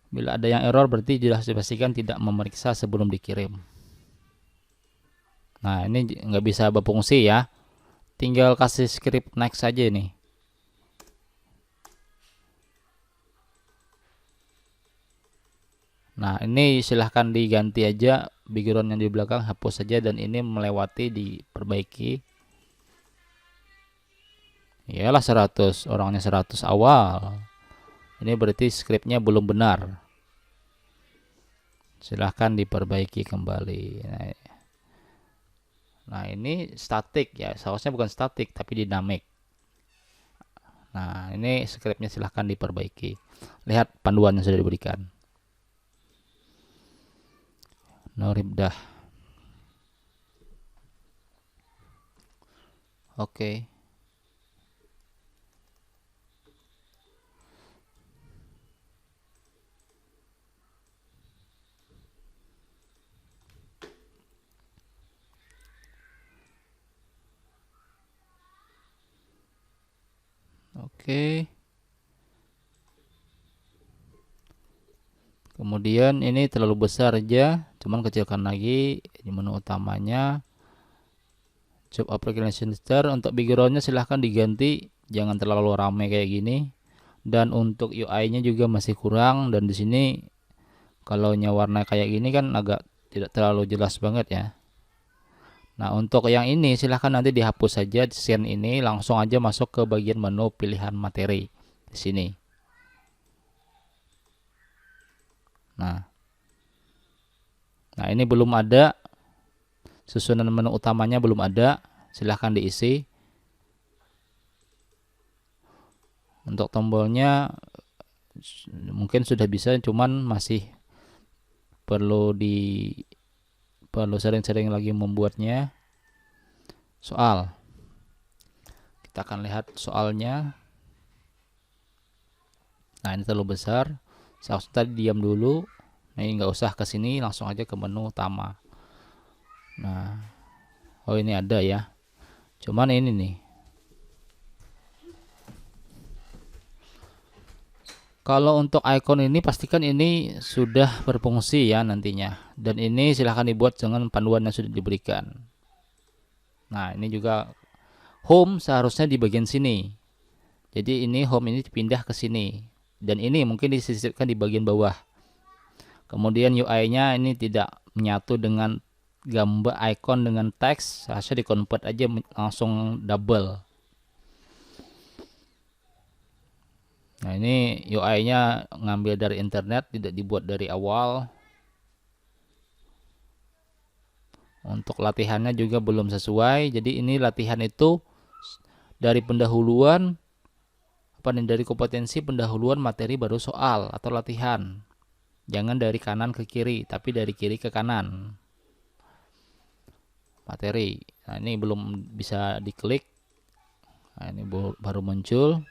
S1: Bila ada yang error berarti jelas dipastikan tidak memeriksa sebelum dikirim. Nah, ini nggak bisa berfungsi ya. Tinggal kasih script next saja nih. Nah, ini silahkan diganti aja background yang di belakang, hapus saja, dan ini melewati diperbaiki. Iyalah 100, orangnya 100 awal. Ini berarti scriptnya belum benar. Silahkan diperbaiki kembali. Nah, ini statik ya, seharusnya bukan statik tapi dinamik. Nah, ini scriptnya silahkan diperbaiki. Lihat panduan yang sudah diberikan. Noribdah. Oke. Oke. Kemudian ini terlalu besar aja, cuman kecilkan lagi di menu utamanya. Job application lister, untuk backgroundnya silahkan diganti, jangan terlalu ramai kayak gini. Dan untuk UI-nya juga masih kurang, dan di sini kalau warna kayak gini kan agak tidak terlalu jelas banget ya. Nah, untuk yang ini silahkan nanti dihapus saja scene ini, langsung aja masuk ke bagian menu pilihan materi di sini. Nah, ini belum ada susunan menu utamanya, belum ada. silahkan diisi. Untuk tombolnya mungkin sudah bisa, cuman masih perlu sering-sering lagi membuatnya. Soal, kita akan lihat soalnya. Nah, ini terlalu besar, seharusnya tadi diam dulu. Nah, ini nggak usah ke sini, langsung aja ke menu utama. Nah, oh ini ada ya, cuman ini nih, kalau untuk icon ini pastikan ini sudah berfungsi ya nantinya, dan ini silahkan dibuat dengan panduan yang sudah diberikan. Nah, ini juga home seharusnya di bagian sini, jadi ini home ini dipindah ke sini, dan ini mungkin disisipkan di bagian bawah. Kemudian UI-nya ini tidak menyatu dengan gambar icon dengan teks, seharusnya di convert aja langsung double. Nah, ini UI-nya ngambil dari internet, tidak dibuat dari awal. Untuk latihannya juga belum sesuai, jadi ini latihan itu dari pendahuluan dari kompetensi pendahuluan materi baru soal atau latihan. Jangan dari kanan ke kiri, tapi dari kiri ke kanan. Materi. Nah, ini belum bisa diklik. Nah, ini baru muncul.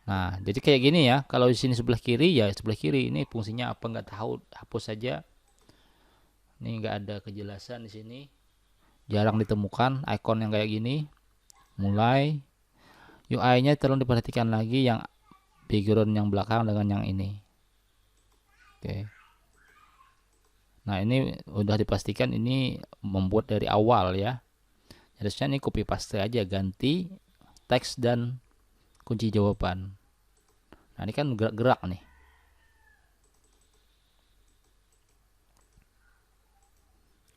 S1: Nah, jadi kayak gini ya. Kalau di sini sebelah kiri ya sebelah kiri. Ini fungsinya apa nggak tahu, hapus saja. Ini nggak ada kejelasan di sini. Jarang ditemukan icon yang kayak gini. Mulai UI-nya tolong diperhatikan lagi, yang background yang belakang dengan yang ini. Oke. Nah, ini udah dipastikan ini membuat dari awal ya. Harusnya ini copy paste aja, ganti teks dan kunci jawaban. Nah, ini kan gerak-gerak nih.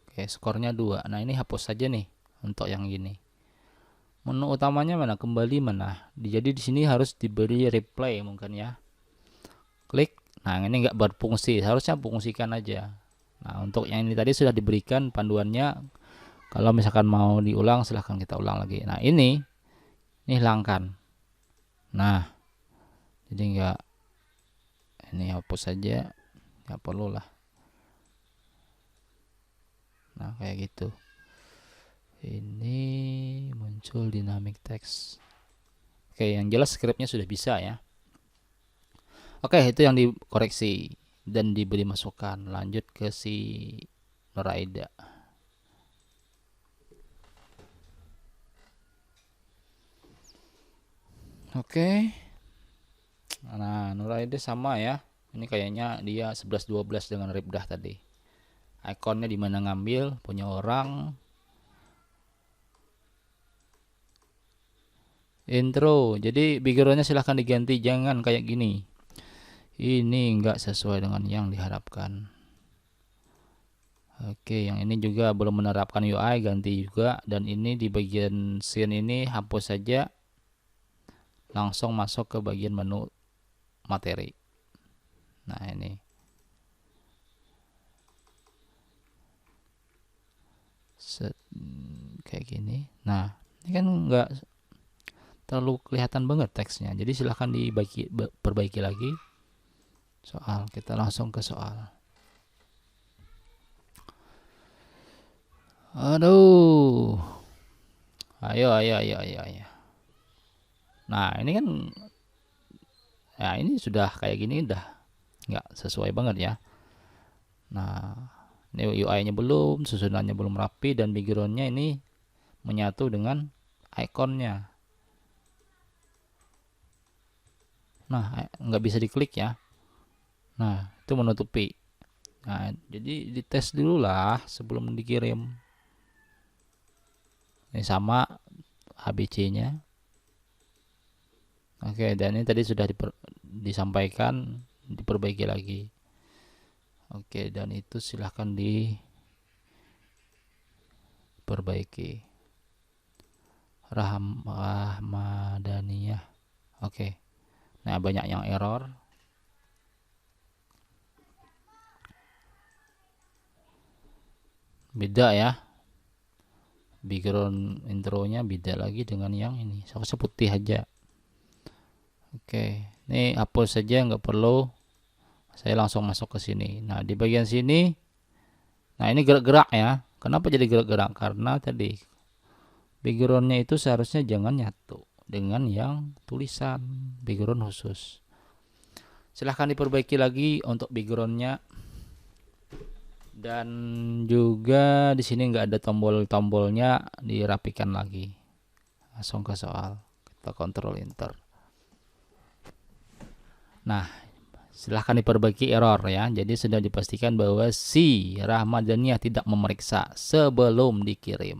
S1: Oke, skornya 2. Nah, ini hapus saja nih untuk yang gini. Menu utamanya mana? Kembali mana? Jadi di sini harus diberi replay mungkin ya. Klik. Nah, ini nggak berfungsi. Harusnya fungsikan aja. Nah, untuk yang ini tadi sudah diberikan panduannya. Kalau misalkan mau diulang, silahkan kita ulang lagi. Nah, ini hilangkan. Nah, jadi nggak, ini hapus saja, nggak perlu lah. Nah, kayak gitu. Ini muncul dynamic text. Oke, yang jelas scriptnya sudah bisa ya. Oke, itu yang dikoreksi dan diberi masukan. Lanjut ke si Nuraida. Oke. Nah, Nuraida sama ya. Ini kayaknya dia 11-12 dengan Ribdah tadi. Ikonnya di mana ngambil, punya orang. Intro. Jadi backgroundnya silahkan diganti, jangan kayak gini. Ini enggak sesuai dengan yang diharapkan. Oke, yang ini juga belum menerapkan UI, ganti juga. Dan ini di bagian scene ini hapus saja. Langsung masuk ke bagian menu materi. Nah, ini kayak gini. Nah, ini kan enggak terlalu kelihatan banget teksnya, jadi silahkan perbaiki lagi. Soal, kita langsung ke soal. Aduh, ayo. Nah, ini kan ya, ini sudah kayak gini udah nggak sesuai banget ya. Nah, ini UI-nya belum, susunannya belum rapi, dan background-nya ini menyatu dengan ikonnya. Nah, nggak bisa diklik ya. Nah, itu menutupi. Nah, jadi dites dulu lah sebelum dikirim. Ini sama ABC-nya. Oke, dan ini tadi sudah disampaikan, diperbaiki lagi. Oke, dan itu silahkan diperbaiki. Rahmadaniyah. Oke. Nah, banyak yang error. Beda ya. background intronya beda lagi dengan yang ini, saya putih aja. Oke, ini hapus saja, nggak perlu, saya langsung masuk ke sini. Nah, di bagian sini, nah ini gerak-gerak ya. Kenapa jadi gerak-gerak? Karena tadi backgroundnya itu seharusnya jangan nyatu dengan yang tulisan, background khusus. Silahkan diperbaiki lagi untuk backgroundnya. Dan juga di sini nggak ada tombol-tombolnya, dirapikan lagi. Langsung ke soal, kita kontrol enter. Nah, silahkan diperbaiki error ya. Jadi sudah dipastikan bahwa si Rahmadania tidak memeriksa sebelum dikirim.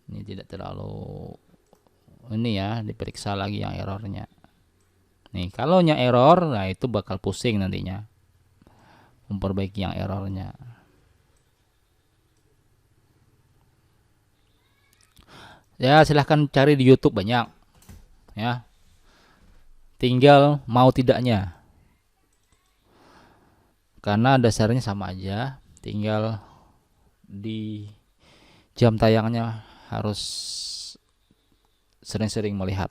S1: Ini tidak terlalu ini ya, diperiksa lagi yang errornya. Nih, kalau nya error, nah itu bakal pusing nantinya memperbaiki yang errornya. Ya, silahkan cari di YouTube banyak ya. Tinggal mau tidaknya, karena dasarnya sama aja, tinggal di jam tayangnya harus sering-sering melihat.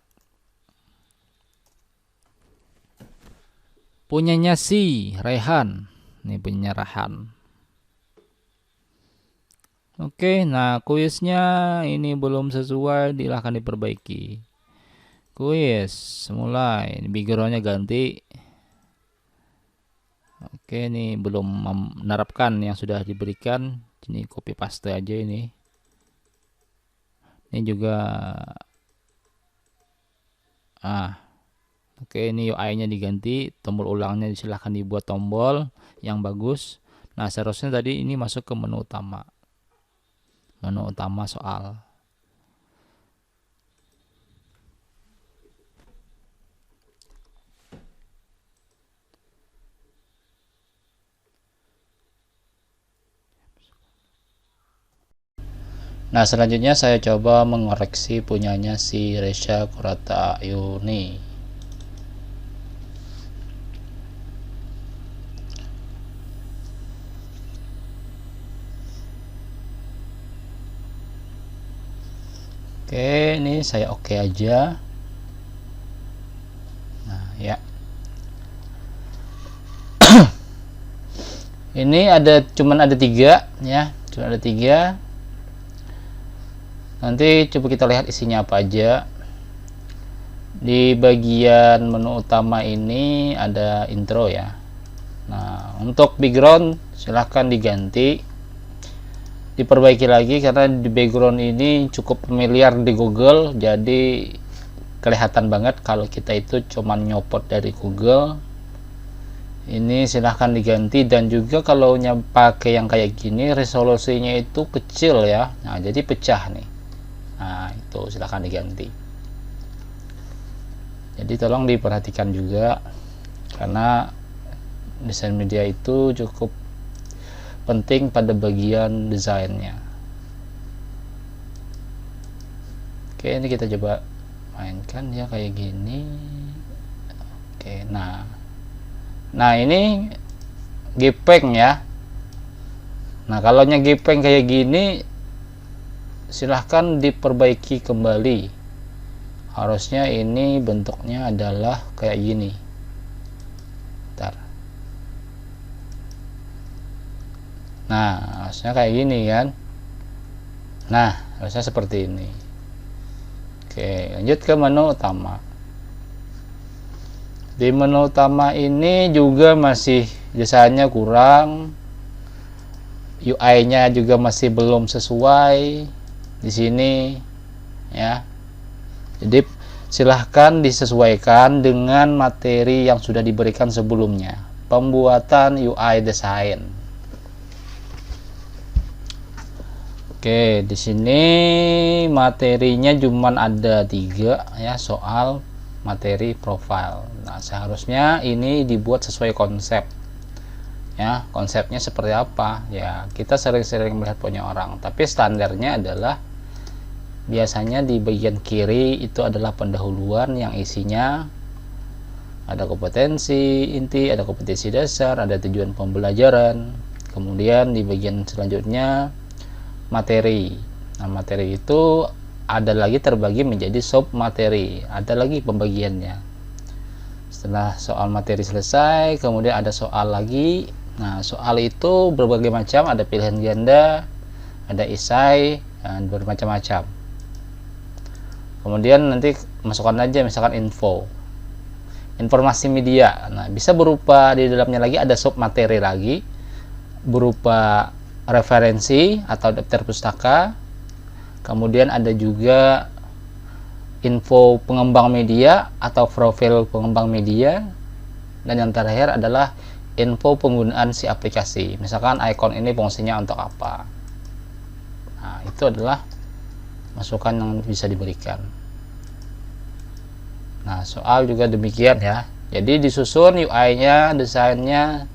S1: Punyanya si Rehan, ini punyanya Rehan. Oke, nah kuisnya ini belum sesuai, silahkan diperbaiki. Kuis mulai, backgroundnya ganti. Oke, ini belum menerapkan yang sudah diberikan, ini copy paste aja ini. Ini juga oke, ini UI-nya diganti, tombol ulangnya silahkan dibuat tombol yang bagus. Nah, seharusnya tadi ini masuk ke menu utama. Menu utama soal. Nah, selanjutnya saya coba mengoreksi punyanya si Resya Kurata Ayuni. Oke, ini saya oke aja. Nah, ya. Ini cuman ada 3 ya, cuma ada 3. Nanti coba kita lihat isinya apa aja. Di bagian menu utama ini ada intro ya. Nah, untuk background silahkan diganti, diperbaiki lagi, karena di background ini cukup familiar di Google, jadi kelihatan banget kalau kita itu cuman nyopot dari Google. Ini silahkan diganti, dan juga kalau pakai yang kayak gini resolusinya itu kecil ya, nah jadi pecah nih. Nah, itu silahkan diganti. Jadi tolong diperhatikan juga, karena desain media itu cukup penting pada bagian desainnya. Oke, ini kita coba mainkan ya kayak gini. Oke, nah ini gepeng ya. Nah, kalau gepeng kayak gini silahkan diperbaiki kembali. Harusnya ini bentuknya adalah kayak gini. Bentar. Nah, harusnya kayak gini kan. Nah, harusnya seperti ini. Oke, lanjut ke menu utama. Di menu utama ini juga masih desainnya kurang, UI-nya juga masih belum sesuai di sini ya. Jadi silahkan disesuaikan dengan materi yang sudah diberikan sebelumnya. Pembuatan UI desain. Oke, di sini materinya cuma ada 3 ya, soal materi profile. Nah, seharusnya ini dibuat sesuai konsep ya. Konsepnya seperti apa ya, kita sering-sering melihat punya orang, tapi standarnya adalah biasanya di bagian kiri itu adalah pendahuluan yang isinya ada kompetensi inti, ada kompetensi dasar, ada tujuan pembelajaran, kemudian di bagian selanjutnya materi. Nah, materi itu ada lagi terbagi menjadi sub materi, ada lagi pembagiannya. Setelah soal materi selesai, kemudian ada soal lagi. Nah, soal itu berbagai macam, ada pilihan ganda, ada esai, dan bermacam-macam. Kemudian nanti masukkan aja misalkan informasi media. Nah, bisa berupa di dalamnya lagi ada sub materi lagi, berupa referensi atau daftar pustaka. Kemudian ada juga info pengembang media atau profil pengembang media, dan yang terakhir adalah info penggunaan si aplikasi, misalkan icon ini fungsinya untuk apa. Nah, itu adalah masukan yang bisa diberikan. Nah, soal juga demikian ya, jadi disusun UI-nya, desainnya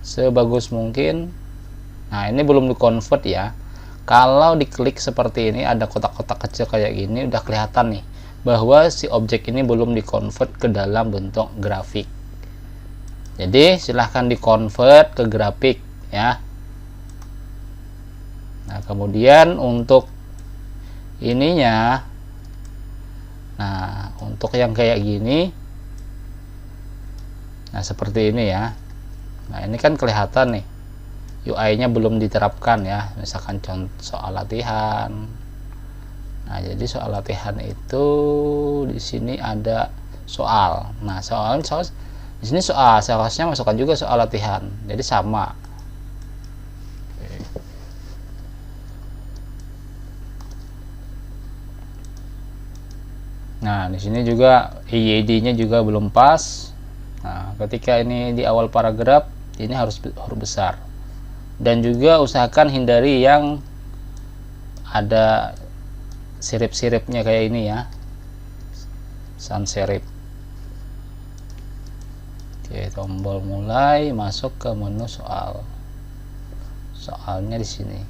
S1: sebagus mungkin. Nah, ini belum di-convert ya. Kalau diklik seperti ini, ada kotak-kotak kecil kayak gini, udah kelihatan nih bahwa si objek ini belum di-convert ke dalam bentuk grafik. Jadi silahkan di-convert ke grafik ya. Nah, kemudian untuk ininya, nah untuk yang kayak gini, nah seperti ini ya. Nah, ini kan kelihatan nih UI-nya belum diterapkan ya, misalkan contoh soal latihan. Nah, jadi soal latihan itu di sini ada soal. Nah, soal di sini soal, seharusnya masukkan juga soal latihan. Jadi sama. Nah, di sini juga IED-nya juga belum pas. Nah, ketika ini di awal paragraf, ini harus huruf besar. Dan juga usahakan hindari yang ada sirip-siripnya kayak ini ya, sans serif. Oke, tombol mulai, masuk ke menu soal. Soalnya di sini.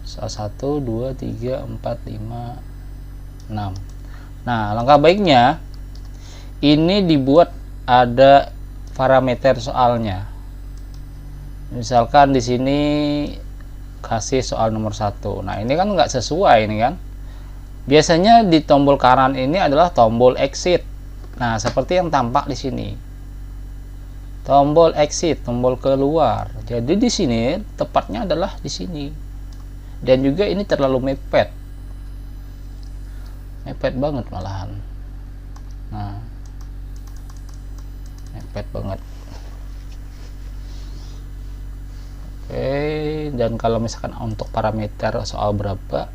S1: Soal 1, 2, 3, 4, 5, 6. Nah, langkah baiknya ini dibuat ada parameter soalnya. Misalkan di sini kasih soal nomor 1. Nah, ini kan nggak sesuai ini kan. Biasanya di tombol kanan ini adalah tombol exit. Nah, seperti yang tampak di sini. Tombol exit, tombol keluar. Jadi di sini tepatnya adalah di sini. Dan juga ini terlalu mepet. Mepet banget malahan. Nah, mepet banget. Oke, dan kalau misalkan untuk parameter soal berapa,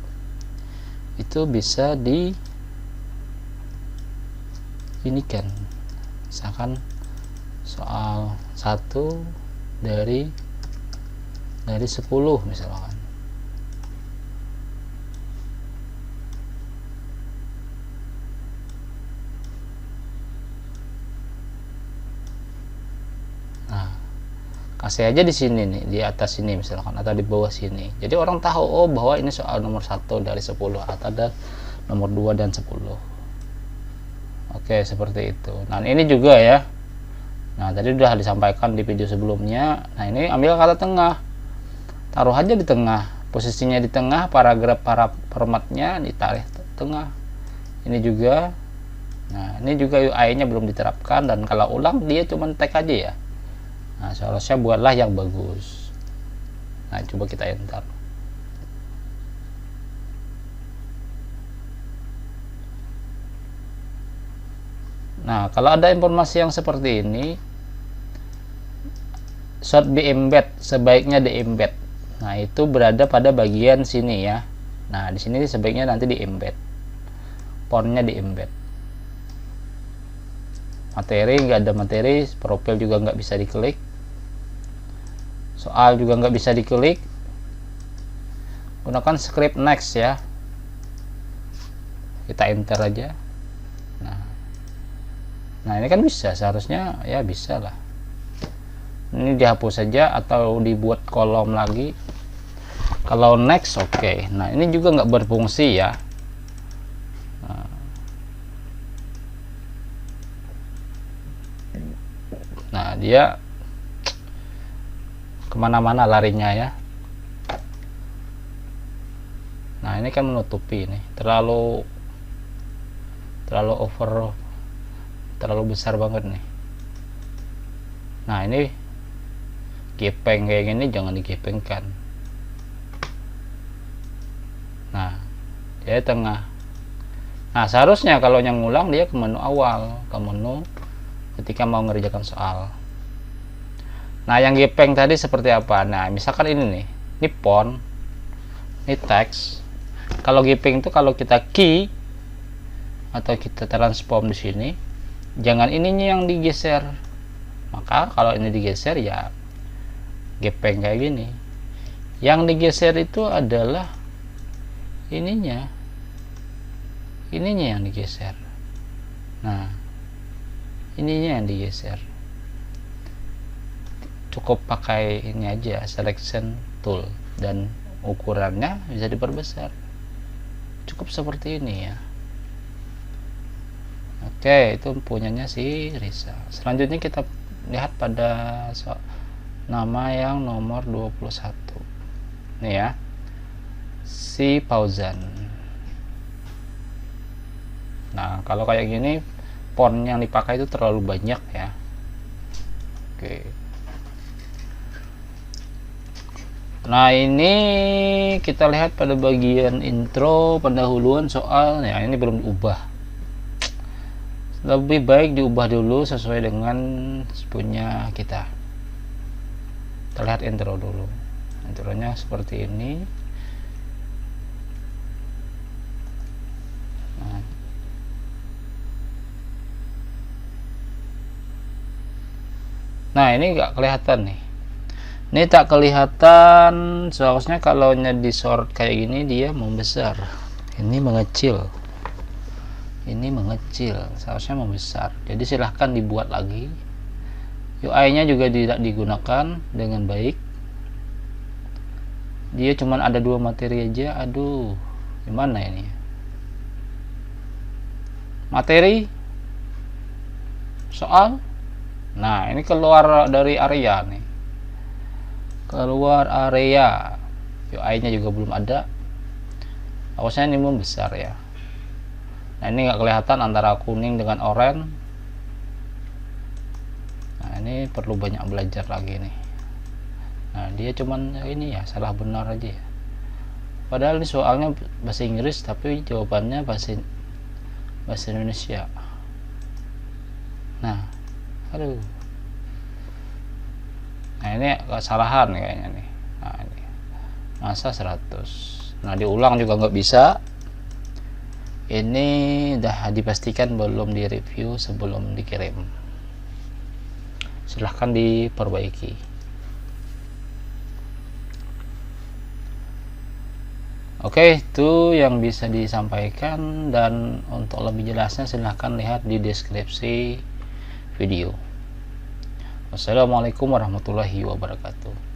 S1: itu bisa di ini kan, misalkan soal 1 dari 10 misalkan. Kasih aja di sini nih, di atas sini misalkan, atau di bawah sini. Jadi orang tahu, oh bahwa ini soal nomor 1 dari 10 atau ada nomor 2 dan 10. Oke, seperti itu. Nah, ini juga ya. Nah, tadi sudah disampaikan di video sebelumnya. Nah, ini ambil kata tengah. Taruh aja di tengah. Posisinya di tengah, paragraf formatnya ditarik tengah. Ini juga. Nah, ini juga UI-nya belum diterapkan, dan kalau ulang dia cuma tag aja ya. Nah, seharusnya buatlah yang bagus. Nah, coba kita enter. Nah, kalau ada informasi yang seperti ini, short di embed, sebaiknya di embed. Nah, itu berada pada bagian sini ya. Nah, di sini sebaiknya nanti di embed. Fontnya di embed. Materi nggak ada materi, profil juga nggak bisa diklik. Soal juga nggak bisa diklik. Gunakan script next ya. Kita enter aja. Nah, ini kan bisa, seharusnya ya bisa lah. Ini dihapus saja atau dibuat kolom lagi. Kalau next, oke. Nah, ini juga nggak berfungsi ya. Nah, dia kemana-mana larinya ya. Nah, ini kan menutupi nih, terlalu over, terlalu besar banget nih. Nah, ini gepeng kayak gini jangan digepengkan. Nah, dia tengah. Nah, seharusnya kalau yang ngulang dia ke menu awal, ke menu ketika mau ngerjakan soal. Nah, yang gepeng tadi seperti apa? Nah, misalkan ini nih, ini font, ini teks. Kalau gepeng itu kalau kita key atau kita transform di sini, jangan ininya yang digeser. Maka kalau ini digeser ya gepeng kayak gini. Yang digeser itu adalah ininya yang digeser. Nah, ininya yang digeser. Cukup pakai ini aja, selection tool, dan ukurannya bisa diperbesar. Cukup seperti ini ya. Oke, itu punyanya si Risa. Selanjutnya kita lihat pada nama yang nomor 21. Nih ya, si Fauzan. Nah, kalau kayak gini font yang dipakai itu terlalu banyak ya. Oke. Nah, ini kita lihat pada bagian intro, pendahuluan soal. Ya, ini belum diubah. Lebih baik diubah dulu sesuai dengan punya kita. Kita lihat intro dulu. Intronya seperti ini. Nah, ini nggak kelihatan nih. Ini tak kelihatan. Seharusnya kalau di sort kayak gini dia membesar. Ini mengecil. Ini mengecil. Seharusnya membesar. Jadi silahkan dibuat lagi. UI-nya juga tidak digunakan dengan baik. Dia cuman ada 2 materi aja. Aduh, gimana ini? Materi soal. Nah, ini keluar dari area nih. Keluar area. UI-nya juga belum ada. Harusnya ini membesar ya. Nah, ini nggak kelihatan antara kuning dengan oranye. Nah, ini perlu banyak belajar lagi nih. Nah, dia cuman ini ya, salah benar aja ya. Padahal ini soalnya bahasa Inggris tapi jawabannya bahasa Indonesia. Nah, aduh. Nah, ini kesalahan kayaknya nih. Nah, ini masa 100. Nah, diulang juga nggak bisa. Ini udah dipastikan belum direview sebelum dikirim. Silahkan diperbaiki. Oke, itu yang bisa disampaikan, dan untuk lebih jelasnya silahkan lihat di deskripsi video. Wassalamualaikum warahmatullahi wabarakatuh.